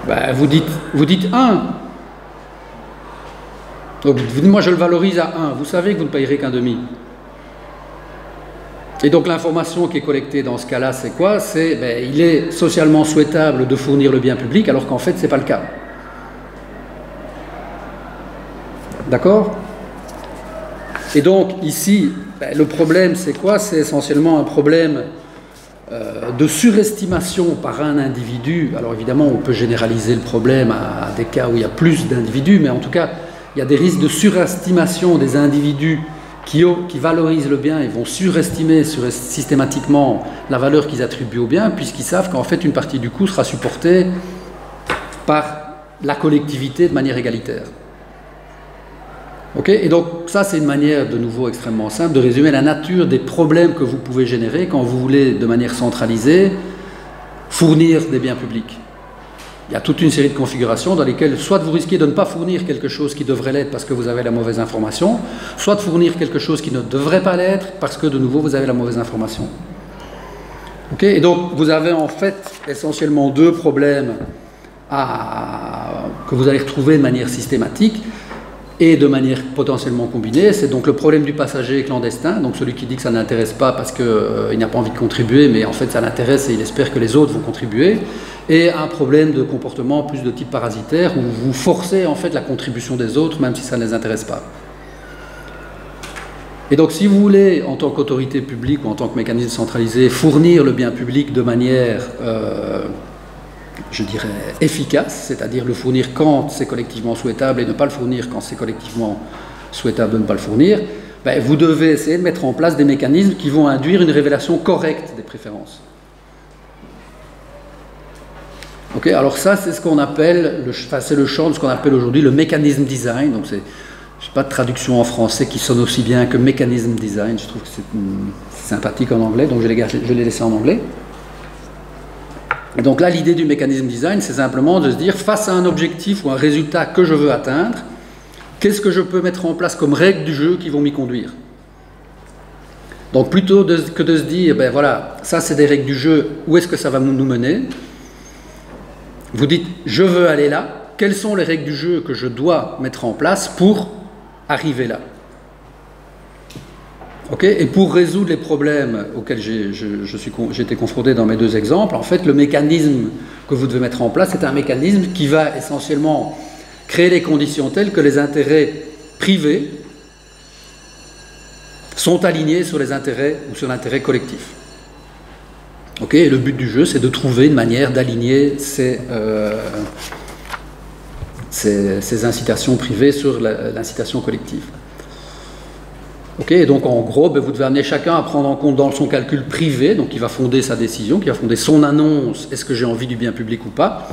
Ben, vous dites 1. Donc vous dites, moi je le valorise à 1. Vous savez que vous ne payerez qu'un demi. Et donc l'information qui est collectée dans ce cas-là, c'est quoi? C'est ben, il est socialement souhaitable de fournir le bien public, alors qu'en fait, ce n'est pas le cas. D'accord? Et donc ici, ben, le problème, c'est quoi? C'est essentiellement un problème de surestimation par un individu. Alors évidemment, on peut généraliser le problème à des cas où il y a plus d'individus, mais en tout cas, il y a des risques de surestimation des individus qui valorisent le bien et vont surestimer systématiquement la valeur qu'ils attribuent au bien, puisqu'ils savent qu'en fait, une partie du coût sera supportée par la collectivité de manière égalitaire. Okay? Et donc ça, c'est une manière de nouveau extrêmement simple de résumer la nature des problèmes que vous pouvez générer quand vous voulez, de manière centralisée, fournir des biens publics. Il y a toute une série de configurations dans lesquelles soit vous risquez de ne pas fournir quelque chose qui devrait l'être parce que vous avez la mauvaise information, soit de fournir quelque chose qui ne devrait pas l'être parce que de nouveau vous avez la mauvaise information. Okay? Et donc vous avez en fait essentiellement deux problèmes que vous allez retrouver de manière systématique et de manière potentiellement combinée. C'est donc le problème du passager clandestin, donc celui qui dit que ça n'intéresse pas parce qu'il n'a pas envie de contribuer, mais en fait ça l'intéresse et il espère que les autres vont contribuer, et un problème de comportement plus de type parasitaire, où vous forcez en fait la contribution des autres, même si ça ne les intéresse pas. Et donc si vous voulez, en tant qu'autorité publique ou en tant que mécanisme centralisé, fournir le bien public de manière je dirais, efficace, c'est-à-dire le fournir quand c'est collectivement souhaitable et ne pas le fournir quand c'est collectivement souhaitable de ne pas le fournir, ben, vous devez essayer de mettre en place des mécanismes qui vont induire une révélation correcte des préférences. Okay, alors ça, c'est ce qu'on appelle, c'est le champ de ce qu'on appelle aujourd'hui le mécanisme design. Donc c'est, je n'ai pas de traduction en français qui sonne aussi bien que mécanisme design. Je trouve que c'est sympathique en anglais, donc je l'ai laissé en anglais. Et donc là, l'idée du mécanisme design, c'est simplement de se dire, face à un objectif ou un résultat que je veux atteindre, qu'est-ce que je peux mettre en place comme règles du jeu qui vont m'y conduire? Donc plutôt que de se dire, ben voilà, ça c'est des règles du jeu, où est-ce que ça va nous mener? Vous dites, je veux aller là, quelles sont les règles du jeu que je dois mettre en place pour arriver là? Okay, et pour résoudre les problèmes auxquels j'ai été confronté dans mes deux exemples, en fait, le mécanisme que vous devez mettre en place, c'est un mécanisme qui va essentiellement créer les conditions telles que les intérêts privés sont alignés sur les intérêts ou sur l'intérêt collectif. Okay, et le but du jeu, c'est de trouver une manière d'aligner ces incitations privées sur l'incitation collective. Okay, et donc en gros, ben, vous devez amener chacun à prendre en compte dans son calcul privé, donc qui va fonder sa décision, qui va fonder son annonce, est-ce que j'ai envie du bien public ou pas?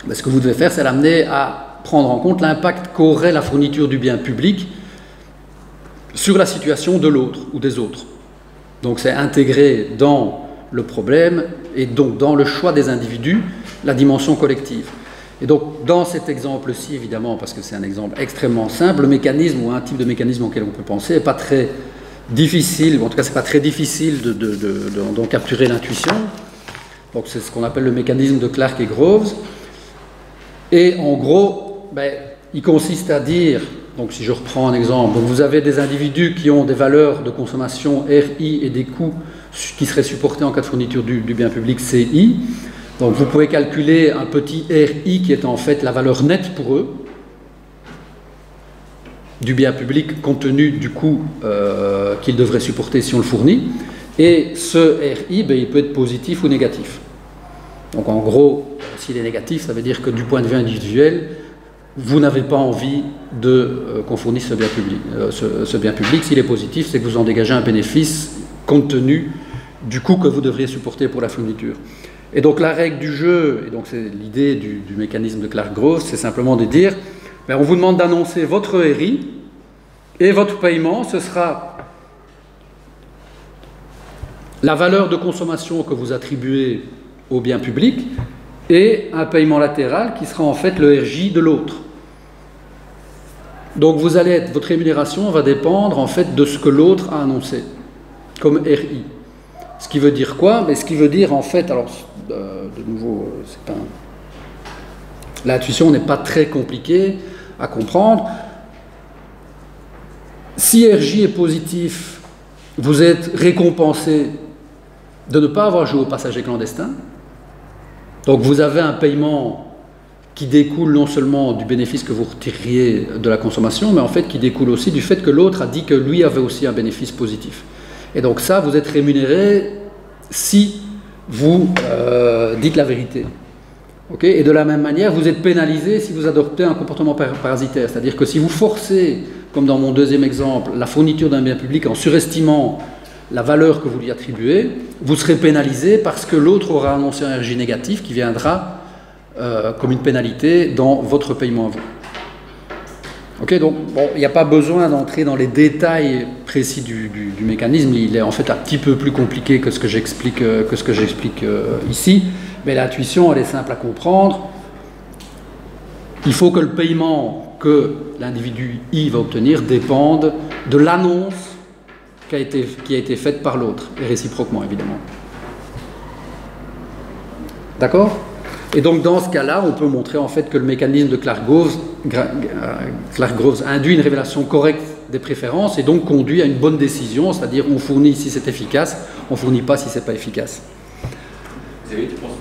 Ben, ce que vous devez faire, c'est l'amener à prendre en compte l'impact qu'aurait la fourniture du bien public sur la situation de l'autre ou des autres. Donc c'est intégrer dans le problème et donc dans le choix des individus la dimension collective. Et donc, dans cet exemple-ci, évidemment, parce que c'est un exemple extrêmement simple, le mécanisme ou un type de mécanisme auquel on peut penser n'est pas très difficile, ou en tout cas, c'est pas très difficile d'en capturer l'intuition. Donc, c'est ce qu'on appelle le mécanisme de Clark et Groves. Et en gros, ben, il consiste à dire, donc si je reprends un exemple, donc vous avez des individus qui ont des valeurs de consommation RI et des coûts qui seraient supportés en cas de fourniture du bien public CI. Donc vous pouvez calculer un petit RI qui est en fait la valeur nette pour eux du bien public compte tenu du coût qu'ils devraient supporter si on le fournit. Et ce RI, ben, il peut être positif ou négatif. Donc en gros, s'il est négatif, ça veut dire que du point de vue individuel, vous n'avez pas envie qu'on fournisse ce bien public. Ce bien public, s'il est positif, c'est que vous en dégagez un bénéfice compte tenu du coût que vous devriez supporter pour la fourniture. Et donc la règle du jeu, et donc c'est l'idée du mécanisme de Clark-Groves, c'est simplement de dire, ben on vous demande d'annoncer votre RI, et votre paiement, ce sera la valeur de consommation que vous attribuez au bien public, et un paiement latéral qui sera en fait le RJ de l'autre. Donc votre rémunération va dépendre en fait de ce que l'autre a annoncé, comme RI. Ce qui veut dire quoi? Mais ce qui veut dire en fait, alors de nouveau, l'intuition n'est pas très compliquée à comprendre. Si RJ est positif, vous êtes récompensé de ne pas avoir joué au passager clandestin. Donc vous avez un paiement qui découle non seulement du bénéfice que vous retireriez de la consommation, mais en fait qui découle aussi du fait que l'autre a dit que lui avait aussi un bénéfice positif. Et donc ça, vous êtes rémunéré si vous dites la vérité. Okay? Et de la même manière, vous êtes pénalisé si vous adoptez un comportement parasitaire. C'est-à-dire que si vous forcez, comme dans mon deuxième exemple, la fourniture d'un bien public en surestimant la valeur que vous lui attribuez, vous serez pénalisé parce que l'autre aura annoncé un RJ négatif qui viendra comme une pénalité dans votre paiement à vous. Ok, donc bon, il n'y a pas besoin d'entrer dans les détails précis du mécanisme, il est en fait un petit peu plus compliqué que ce que j'explique ici, mais l'intuition elle est simple à comprendre. Il faut que le paiement que l'individu I va obtenir dépende de l'annonce qui a été faite par l'autre, et réciproquement évidemment. D'accord ? Et donc dans ce cas-là, on peut montrer en fait que le mécanisme de Clark-Groves induit une révélation correcte des préférences et donc conduit à une bonne décision, c'est-à-dire on fournit si c'est efficace, on ne fournit pas si c'est pas efficace. Vous avez, tu penses ?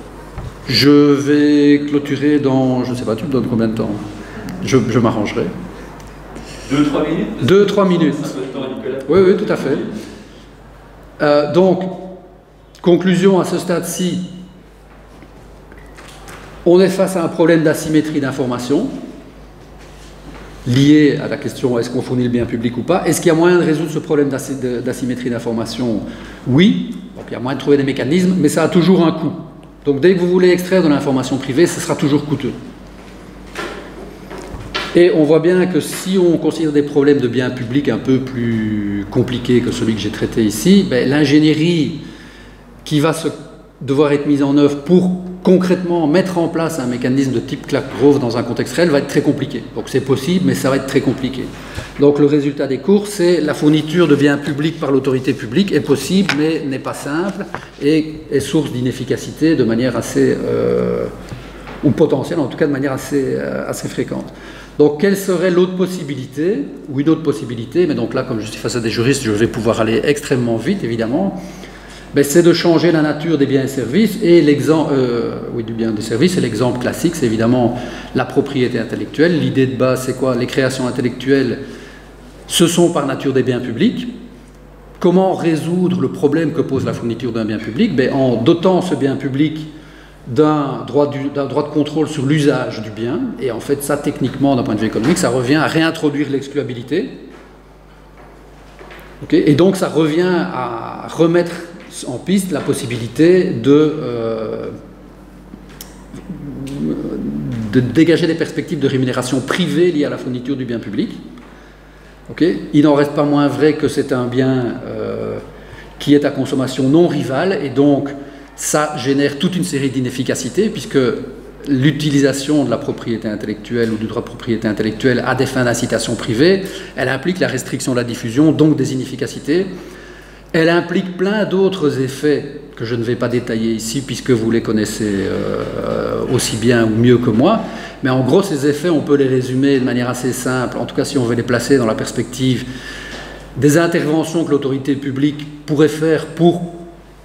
Je vais clôturer dans, je ne sais pas, tu me donnes combien de temps ? Je m'arrangerai. 2-3 minutes ? 2-3 minutes. Oui, oui, tout à fait. Donc, conclusion à ce stade-ci, on est face à un problème d'asymétrie d'information lié à la question est-ce qu'on fournit le bien public ou pas. Est-ce qu'il y a moyen de résoudre ce problème d'asymétrie d'information? Oui, donc il y a moyen de trouver des mécanismes, mais ça a toujours un coût. Donc dès que vous voulez extraire de l'information privée, ce sera toujours coûteux. Et on voit bien que si on considère des problèmes de bien public un peu plus compliqués que celui que j'ai traité ici, ben, l'ingénierie qui va devoir être mise en œuvre pour concrètement mettre en place un mécanisme de type Clark-Groves dans un contexte réel va être très compliqué. Donc c'est possible, mais ça va être très compliqué. Donc le résultat des cours, c'est la fourniture de biens publics par l'autorité publique est possible, mais n'est pas simple et est source d'inefficacité de manière assez, ou potentielle en tout cas de manière assez fréquente. Donc quelle serait l'autre possibilité, ou une autre possibilité, mais donc là comme je suis face à des juristes, je vais pouvoir aller extrêmement vite évidemment. Ben, c'est de changer la nature des biens et services, et l'exemple, du bien et des services, et l'exemple classique, c'est évidemment la propriété intellectuelle. L'idée de base, c'est quoi? Les créations intellectuelles, ce sont par nature des biens publics. Comment résoudre le problème que pose la fourniture d'un bien public? Ben, en dotant ce bien public d'un droit de contrôle sur l'usage du bien, et en fait, ça, techniquement, d'un point de vue économique, ça revient à réintroduire l'excluabilité. Okay? Et donc, ça revient à remettre en piste la possibilité de dégager des perspectives de rémunération privée liées à la fourniture du bien public. Okay. Il n'en reste pas moins vrai que c'est un bien qui est à consommation non rivale, et donc ça génère toute une série d'inefficacités, puisque l'utilisation de la propriété intellectuelle ou du droit de propriété intellectuelle à des fins d'incitation privée, elle implique la restriction de la diffusion, donc des inefficacités. Elle implique plein d'autres effets que je ne vais pas détailler ici puisque vous les connaissez aussi bien ou mieux que moi. Mais en gros, ces effets, on peut les résumer de manière assez simple, en tout cas si on veut les placer dans la perspective des interventions que l'autorité publique pourrait faire pour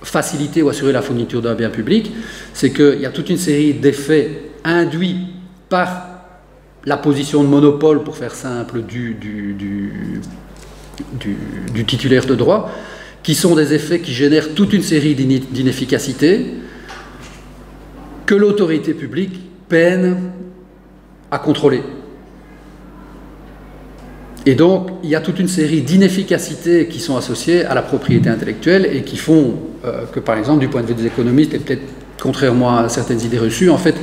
faciliter ou assurer la fourniture d'un bien public. C'est qu'il y a toute une série d'effets induits par la position de monopole, pour faire simple, du titulaire de droit, qui sont des effets qui génèrent toute une série d'inefficacités que l'autorité publique peine à contrôler. Et donc, il y a toute une série d'inefficacités qui sont associées à la propriété intellectuelle et qui font que, par exemple, du point de vue des économistes, et peut-être contrairement à certaines idées reçues, en fait,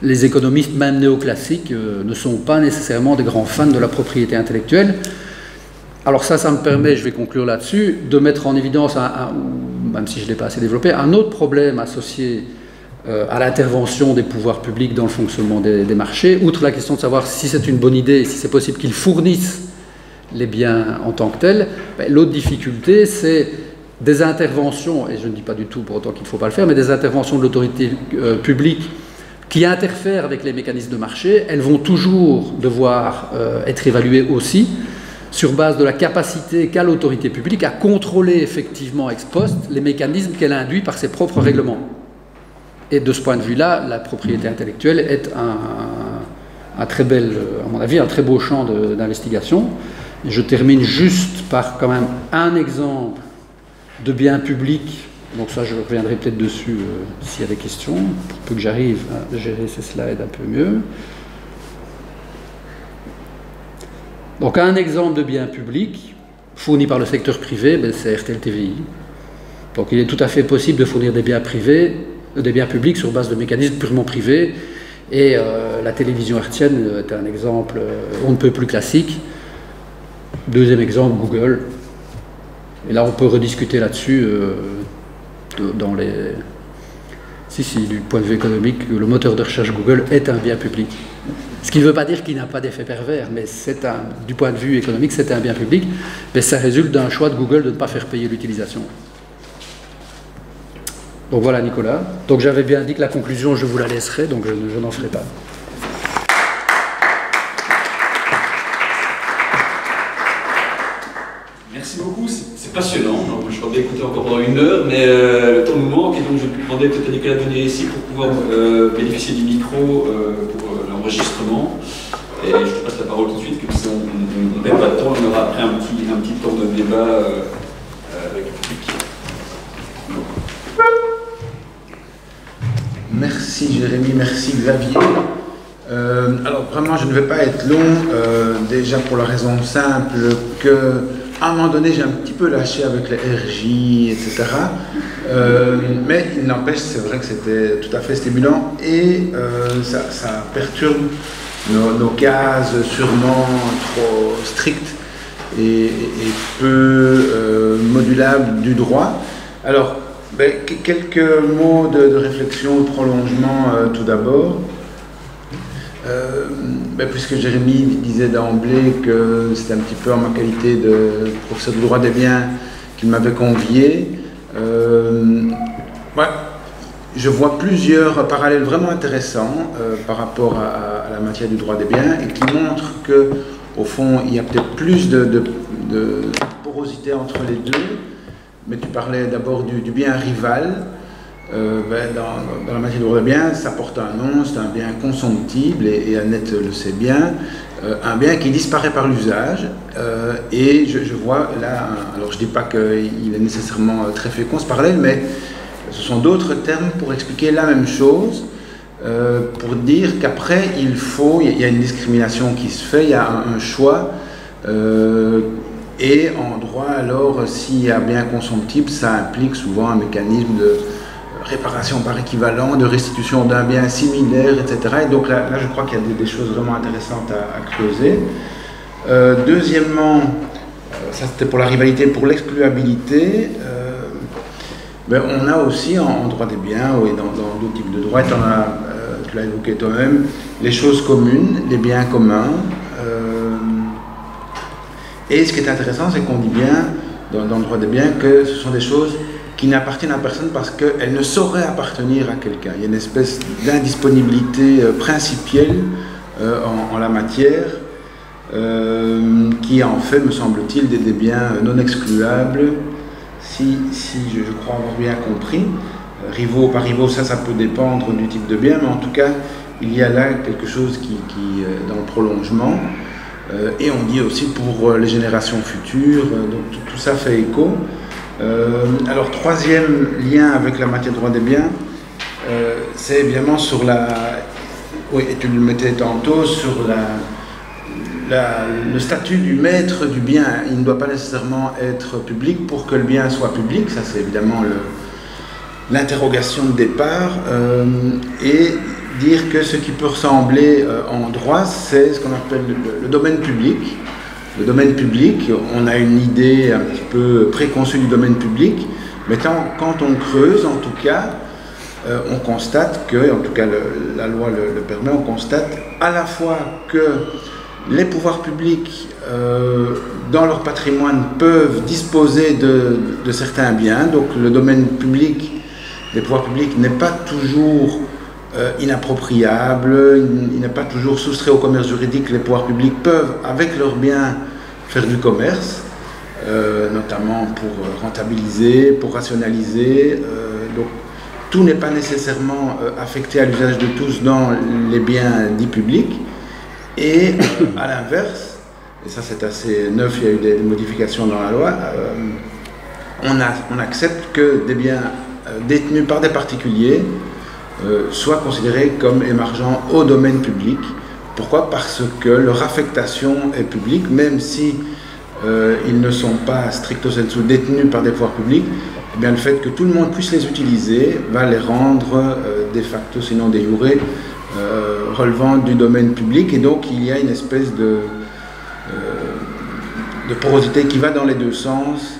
les économistes, même néoclassiques, ne sont pas nécessairement des grands fans de la propriété intellectuelle. Alors ça me permet, je vais conclure là-dessus, de mettre en évidence, même si je ne l'ai pas assez développé, un autre problème associé à l'intervention des pouvoirs publics dans le fonctionnement des marchés, outre la question de savoir si c'est une bonne idée et si c'est possible qu'ils fournissent les biens en tant que tels, l'autre difficulté, c'est des interventions, et je ne dis pas du tout pour autant qu'il ne faut pas le faire, mais des interventions de l'autorité publique qui interfèrent avec les mécanismes de marché, elles vont toujours devoir être évaluées aussi sur base de la capacité qu'a l'autorité publique à contrôler effectivement ex post les mécanismes qu'elle induit par ses propres règlements. Et de ce point de vue-là, la propriété intellectuelle est un très bel, à mon avis, un très beau champ d'investigation. Je termine juste par quand même un exemple de bien public. Donc ça, je reviendrai peut-être dessus s'il y a des questions, pour peu que j'arrive à gérer ces slides un peu mieux. Donc un exemple de bien public fourni par le secteur privé, c'est RTL TVI. Donc il est tout à fait possible de fournir des biens privés, des biens publics sur base de mécanismes purement privés. Et la télévision hertzienne est un exemple on ne peut plus classique. Deuxième exemple, Google. Et là, on peut rediscuter là-dessus dans les... Si, du point de vue économique, le moteur de recherche Google est un bien public. Ce qui ne veut pas dire qu'il n'a pas d'effet pervers, mais du point de vue économique, c'est un bien public. Mais ça résulte d'un choix de Google de ne pas faire payer l'utilisation. Donc voilà, Nicolas. Donc j'avais bien dit que la conclusion, je vous la laisserai, donc je n'en ferai pas. Merci beaucoup, c'est passionnant. Donc, je pourrais écouter encore pendant 1 heure, mais le temps nous manque, et donc je vais demander peut-être à Nicolas de venir ici pour pouvoir bénéficier du micro pour l'enregistrement. Et je te passe la parole tout de suite, comme ça on ne perd pas de temps, on aura après un petit temps de débat avec le public. Merci Jérémy, merci Xavier. Alors vraiment, je ne vais pas être long, déjà pour la raison simple que à un moment donné, j'ai un petit peu lâché avec les RJ, etc. Mais il n'empêche, c'est vrai que c'était tout à fait stimulant et ça perturbe nos cases sûrement trop strictes et peu modulables du droit. Alors, quelques mots de réflexion, de prolongement tout d'abord. Puisque Jérémy disait d'emblée que c'était un petit peu en ma qualité de professeur de droit des biens qu'il m'avait convié, je vois plusieurs parallèles vraiment intéressants par rapport à la matière du droit des biens et qui montrent que, au fond, il y a peut-être plus de porosité entre les deux. Mais tu parlais d'abord du bien rival. Dans la matière du droit des biens, ça porte un nom, c'est un bien consomptible, et Annette le sait bien, un bien qui disparaît par l'usage, et je vois là, alors je ne dis pas qu'il est nécessairement très fécond ce parallèle, mais ce sont d'autres termes pour expliquer la même chose, pour dire qu'après il y a une discrimination qui se fait, il y a un choix, et en droit alors s'il y a bien consomptible, ça implique souvent un mécanisme de réparation par équivalent, de restitution d'un bien similaire, etc. Et donc là je crois qu'il y a des choses vraiment intéressantes à creuser. Deuxièmement, ça c'était pour la rivalité, pour l'excluabilité, on a aussi en droit des biens, et dans d'autres types de droits, tu l'as évoqué toi-même, les choses communes, les biens communs. Et ce qui est intéressant, c'est qu'on dit bien, dans le droit des biens, que ce sont des choses qui n'appartiennent à personne parce qu'elles ne sauraient appartenir à quelqu'un. Il y a une espèce d'indisponibilité principielle en la matière qui en fait, me semble-t-il, des biens non excluables, si je crois avoir bien compris. Rivaux par rivaux, ça peut dépendre du type de bien, mais en tout cas, il y a là quelque chose qui dans le prolongement. Et on dit aussi pour les générations futures, donc tout ça fait écho. Alors, troisième lien avec la matière de droit des biens, c'est évidemment sur oui, et tu le mettais tantôt, sur le statut du maître du bien. Il ne doit pas nécessairement être public pour que le bien soit public, ça c'est évidemment l'interrogation de départ, et dire que ce qui peut ressembler en droit, c'est ce qu'on appelle le domaine public. Le domaine public, on a une idée un petit peu préconçue du domaine public, mais quand on creuse, en tout cas, on constate que, en tout cas la loi le permet, on constate à la fois que les pouvoirs publics, dans leur patrimoine, peuvent disposer de certains biens. Donc le domaine public, des pouvoirs publics, n'est pas toujours inappropriable, il n'est pas toujours soustrait au commerce juridique. Les pouvoirs publics peuvent, avec leurs biens, faire du commerce, notamment pour rentabiliser, pour rationaliser. Donc tout n'est pas nécessairement affecté à l'usage de tous dans les biens dits publics. Et à l'inverse, et ça c'est assez neuf, il y a eu des modifications dans la loi, on accepte que des biens détenus par des particuliers soient considérés comme émergeant au domaine public. Pourquoi? Parce que leur affectation est publique, même si ils ne sont pas stricto sensu détenus par des pouvoirs publics. Eh bien, le fait que tout le monde puisse les utiliser va les rendre de facto, sinon de jure, relevant du domaine public, et donc il y a une espèce de porosité qui va dans les deux sens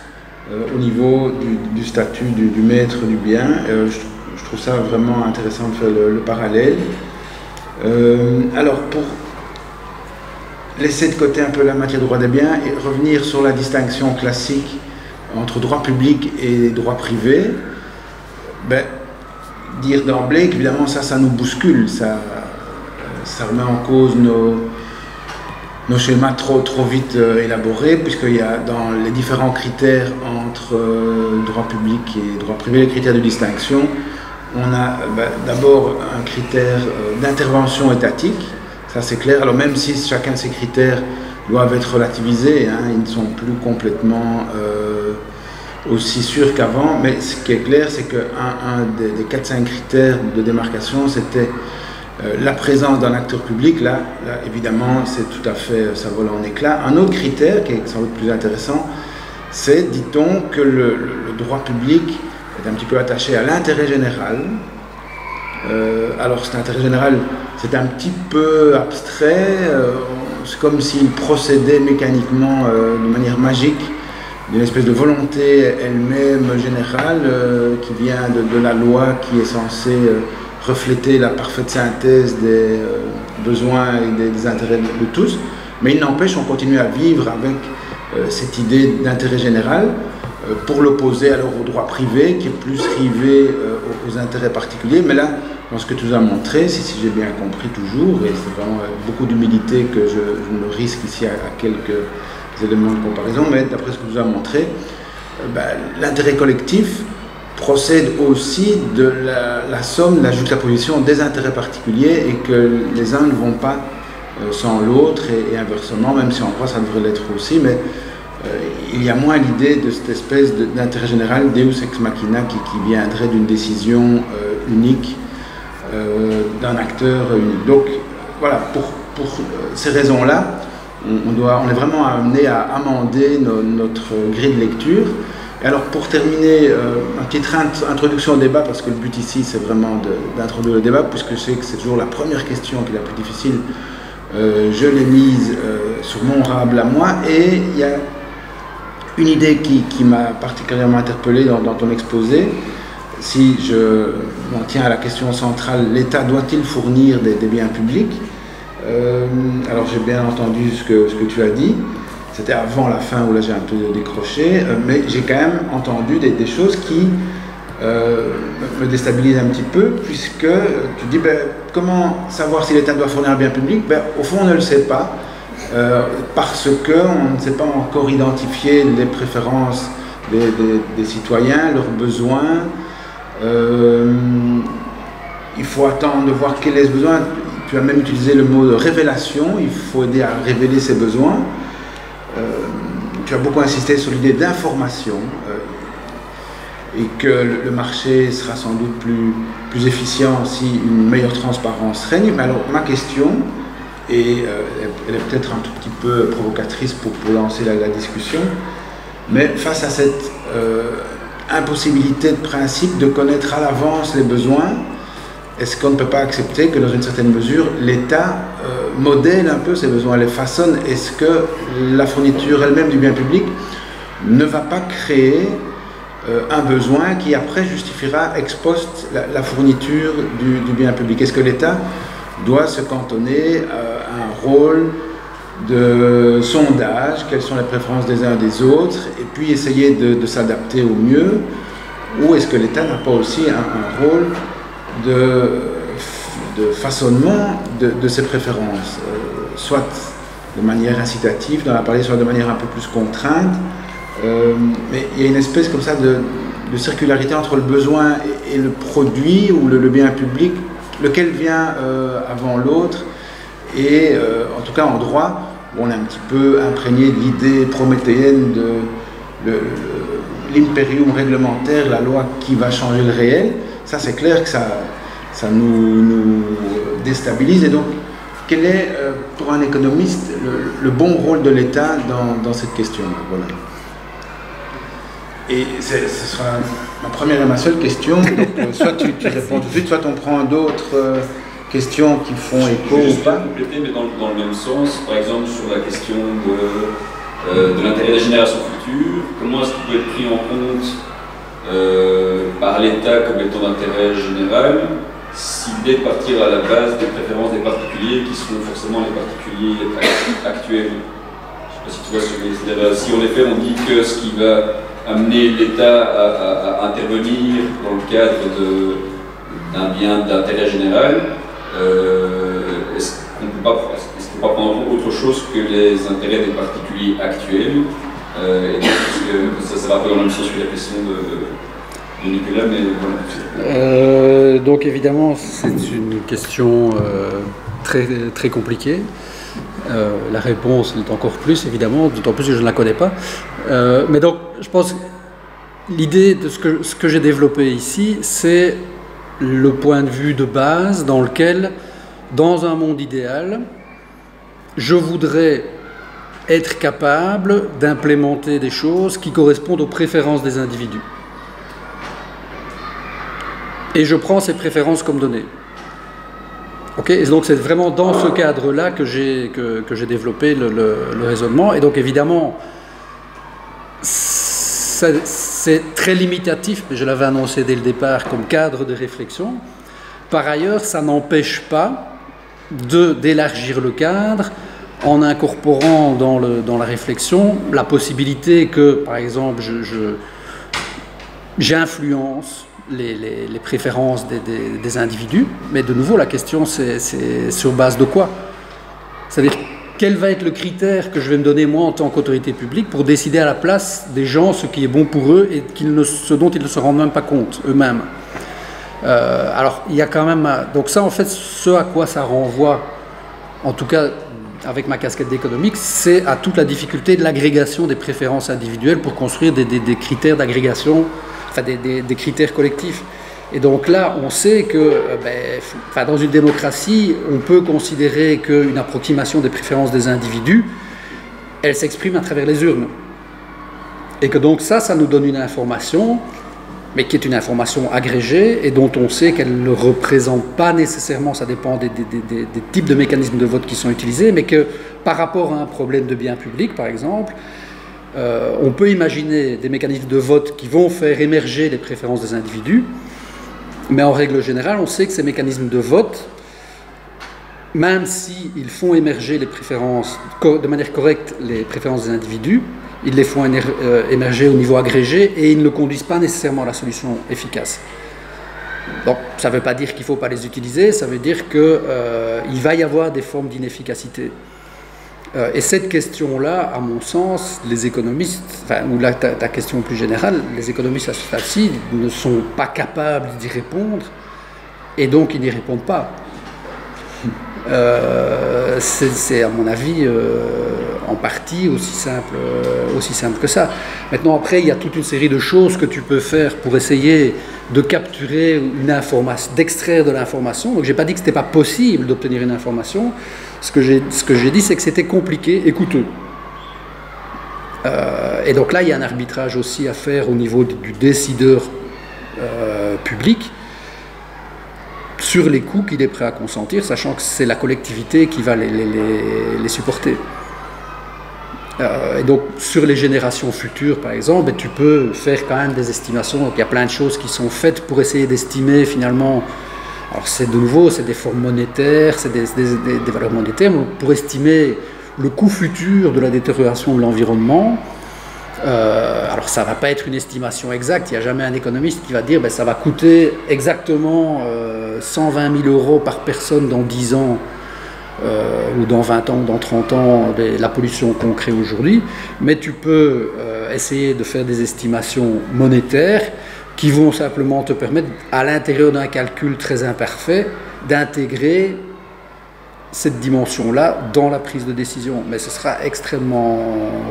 au niveau du statut du maître du bien. Je trouve ça vraiment intéressant de faire le parallèle. Alors, pour laisser de côté un peu la matière du droit des biens et revenir sur la distinction classique entre droit public et droit privé, ben, dire d'emblée qu'évidemment ça nous bouscule, ça remet en cause nos schémas trop vite élaborés, puisqu'il y a dans les différents critères entre droit public et droit privé, les critères de distinction, on a d'abord un critère d'intervention étatique, ça c'est clair. Alors même si chacun de ces critères doivent être relativisés, hein, ils ne sont plus complètement aussi sûrs qu'avant, mais ce qui est clair, c'est qu'un des 4-5 critères de démarcation, c'était la présence d'un acteur public. Là évidemment, c'est tout à fait, ça vole en éclats. Un autre critère qui est sans doute plus intéressant, c'est, dit-on, que le droit public est un petit peu attaché à l'intérêt général. Alors cet intérêt général, c'est un petit peu abstrait, c'est comme s'il procédait mécaniquement de manière magique d'une espèce de volonté elle-même générale qui vient de la loi, qui est censée refléter la parfaite synthèse des besoins et des intérêts de tous. Mais il n'empêche, on continue à vivre avec cette idée d'intérêt général, pour l'opposer alors au droit privé qui est plus rivé aux intérêts particuliers. Mais là, dans ce que tu nous as montré, si j'ai bien compris toujours, et c'est vraiment beaucoup d'humilité que je me risque ici à quelques éléments de comparaison, mais d'après ce que tu nous as montré, l'intérêt collectif procède aussi de la somme, de la juxtaposition des intérêts particuliers, et que les uns ne vont pas sans l'autre, et inversement, même si en droit ça devrait l'être aussi, mais il y a moins l'idée de cette espèce d'intérêt général, deus ex machina, qui viendrait d'une décision unique d'un acteur unique. Donc voilà, pour ces raisons-là, on est vraiment amené à amender notre grille de lecture. Et alors, pour terminer, une petite introduction au débat, parce que le but ici, c'est vraiment d'introduire le débat, puisque je sais que c'est toujours la première question qui est la plus difficile. Je l'ai mise sur mon rable à moi, et il y a une idée qui m'a particulièrement interpellé dans ton exposé. Si je m'en tiens à la question centrale, l'État doit-il fournir des biens publics? Alors j'ai bien entendu ce que tu as dit, c'était avant la fin où là j'ai un peu décroché, mais j'ai quand même entendu des choses qui me déstabilisent un petit peu, puisque tu dis comment savoir si l'État doit fournir un bien public? Au fond on ne le sait pas, parce qu'on ne sait pas encore identifier les préférences des citoyens, leurs besoins. Il faut attendre de voir quel est ce besoin. Tu as même utilisé le mot de révélation, il faut aider à révéler ses besoins. Tu as beaucoup insisté sur l'idée d'information, et que le marché sera sans doute plus efficient si une meilleure transparence règne. Mais alors ma question, et elle est peut-être un tout petit peu provocatrice pour lancer la discussion, mais face à cette impossibilité de principe de connaître à l'avance les besoins, est-ce qu'on ne peut pas accepter que dans une certaine mesure l'État modèle un peu ces besoins, les façonne? Est-ce que la fourniture elle-même du bien public ne va pas créer un besoin qui après justifiera ex post la fourniture du bien public. Est-ce que l'État doit se cantonner à un rôle de sondage, quelles sont les préférences des uns et des autres, et puis essayer de s'adapter au mieux, ou est-ce que l'État n'a pas aussi un rôle de façonnement de ses préférences, soit de manière incitative, dans la parler, soit de manière un peu plus contrainte, mais il y a une espèce comme ça de circularité entre le besoin et le produit, ou le bien public, lequel vient avant l'autre, et en tout cas en droit, on est un petit peu imprégné de l'idée prométhéenne de l'impérium réglementaire, la loi qui va changer le réel. Ça, c'est clair que ça nous déstabilise. Et donc, quel est, pour un économiste, le bon rôle de l'État dans cette question? Voilà. Et ce sera ma première et ma seule question. Donc, soit tu réponds tout de suite, soit on prend d'autres questions qui font écho ou pas. Compléter, mais dans le même sens, par exemple sur la question de l'intérêt de la génération future, comment est-ce qu'il peut être pris en compte par l'État comme étant d'intérêt général, si l'idée de partir à la base des préférences des particuliers qui seront forcément les particuliers actuels. Je ne sais pas si tu vois ce que je veux dire. Si en effet on dit que ce qui va amener l'État à intervenir dans le cadre d'un bien d'intérêt général, est-ce qu'on ne peut pas prendre en compte autre chose que les intérêts des particuliers actuels, et donc, ça va un peu dans le même sens que la question de Nicolas, mais voilà. Donc évidemment, c'est une question très, très compliquée. La réponse l'est encore plus, évidemment, d'autant plus que je ne la connais pas. Mais donc, je pense que l'idée de ce que j'ai développé ici, c'est le point de vue de base dans lequel, dans un monde idéal, je voudrais être capable d'implémenter des choses qui correspondent aux préférences des individus. Et je prends ces préférences comme données. Okay, et donc c'est vraiment dans ce cadre-là que j'ai développé le raisonnement. Et donc évidemment, c'est très limitatif, mais je l'avais annoncé dès le départ comme cadre de réflexion. Par ailleurs, ça n'empêche pas d'élargir le cadre en incorporant dans la réflexion la possibilité que, par exemple, j'influence les préférences des individus, mais de nouveau la question c'est sur base de quoi? C'est-à-dire quel va être le critère que je vais me donner moi en tant qu'autorité publique pour décider à la place des gens ce qui est bon pour eux et ce dont ils ne se rendent même pas compte eux-mêmes. Alors il y a quand même, donc ça en fait ce à quoi ça renvoie, en tout cas avec ma casquette d'économique, c'est à toute la difficulté de l'agrégation des préférences individuelles pour construire des critères d'agrégation, enfin des critères collectifs. Et donc là, on sait que dans une démocratie, on peut considérer qu'une approximation des préférences des individus, elle s'exprime à travers les urnes. Et que donc ça nous donne une information, mais qui est une information agrégée et dont on sait qu'elle ne représente pas nécessairement, ça dépend des types de mécanismes de vote qui sont utilisés, mais que par rapport à un problème de bien public, par exemple, on peut imaginer des mécanismes de vote qui vont faire émerger les préférences des individus, mais en règle générale, on sait que ces mécanismes de vote, même s'ils font émerger les préférences de manière correcte, les préférences des individus, ils les font émerger au niveau agrégé et ils ne conduisent pas nécessairement à la solution efficace. Donc, ça ne veut pas dire qu'il ne faut pas les utiliser, ça veut dire qu'il va y avoir des formes d'inefficacité. Et cette question-là, à mon sens, les économistes, ou là, ta question plus générale, les économistes à ce stade-ci ne sont pas capables d'y répondre, et donc ils n'y répondent pas. C'est à mon avis en partie aussi simple que ça. Maintenant, après, il y a toute une série de choses que tu peux faire pour essayer de capturer une information, d'extraire de l'information. Donc, j'ai pas dit que c'était pas possible d'obtenir une information. Ce que j'ai dit, c'est que c'était compliqué et coûteux. Et donc là, il y a un arbitrage aussi à faire au niveau du décideur public sur les coûts qu'il est prêt à consentir, sachant que c'est la collectivité qui va les supporter. Et donc, sur les générations futures, par exemple, tu peux faire quand même des estimations. Donc, il y a plein de choses qui sont faites pour essayer d'estimer finalement. Alors, c'est de nouveau, c'est des formes monétaires, c'est des valeurs monétaires, pour estimer le coût futur de la détérioration de l'environnement. Alors, ça ne va pas être une estimation exacte. Il n'y a jamais un économiste qui va dire ça va coûter exactement 120 000 € par personne dans 10 ans. Ou dans 20 ans, ou dans 30 ans, la pollution qu'on crée aujourd'hui, mais tu peux essayer de faire des estimations monétaires qui vont simplement te permettre, à l'intérieur d'un calcul très imparfait, d'intégrer cette dimension-là dans la prise de décision. Mais ce sera extrêmement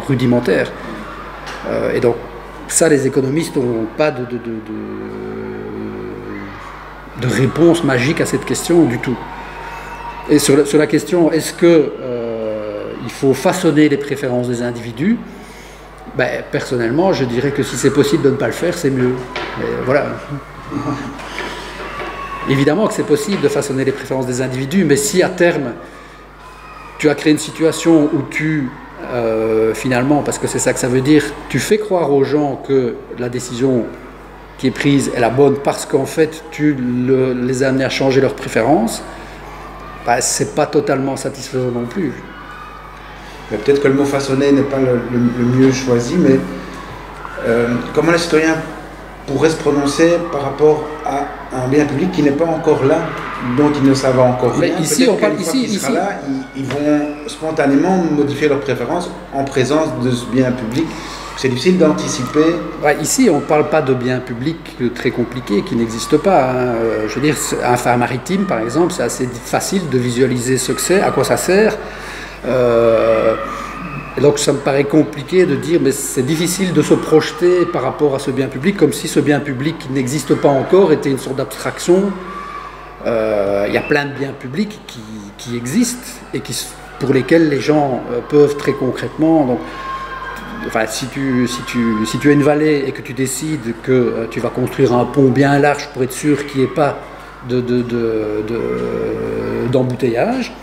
rudimentaire. Et donc, ça, les économistes n'ont pas de réponse magique à cette question du tout. Et sur la question, est-ce qu'il faut façonner les préférences des individus, personnellement, je dirais que si c'est possible de ne pas le faire, c'est mieux. Mais voilà. Évidemment que c'est possible de façonner les préférences des individus, mais si à terme, tu as créé une situation où tu, finalement, parce que c'est ça que ça veut dire, tu fais croire aux gens que la décision qui est prise est la bonne parce qu'en fait, tu les as amenés à changer leurs préférences, c'est pas totalement satisfaisant non plus. Peut-être que le mot façonner n'est pas le mieux choisi, mais comment les citoyens pourraient se prononcer par rapport à un bien public qui n'est pas encore là, dont ils ne savent encore rien. Mais ici, on parle là, ils vont spontanément modifier leurs préférences en présence de ce bien public. C'est difficile d'anticiper. Ici, on ne parle pas de biens publics très compliqués qui n'existent pas. Hein. Je veux dire, un phare maritime, par exemple, c'est assez facile de visualiser ce que c'est, à quoi ça sert. Donc, ça me paraît compliqué de dire, mais c'est difficile de se projeter par rapport à ce bien public, comme si ce bien public qui n'existe pas encore était une sorte d'abstraction. Il y a plein de biens publics qui existent et pour lesquels les gens peuvent très concrètement. Donc, enfin, si tu as une vallée et que tu décides que tu vas construire un pont bien large pour être sûr qu'il n'y ait pas d'embouteillage,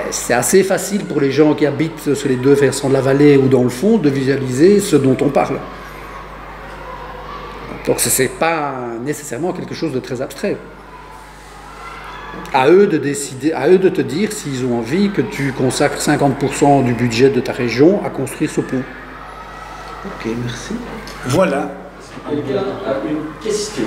c'est assez facile pour les gens qui habitent sur les deux versants de la vallée ou dans le fond de visualiser ce dont on parle. Donc ce n'est pas nécessairement quelque chose de très abstrait. À eux de décider, à eux de te dire s'ils ont envie que tu consacres 50% du budget de ta région à construire ce pont. Ok, merci. Voilà. Quelqu'un a une question?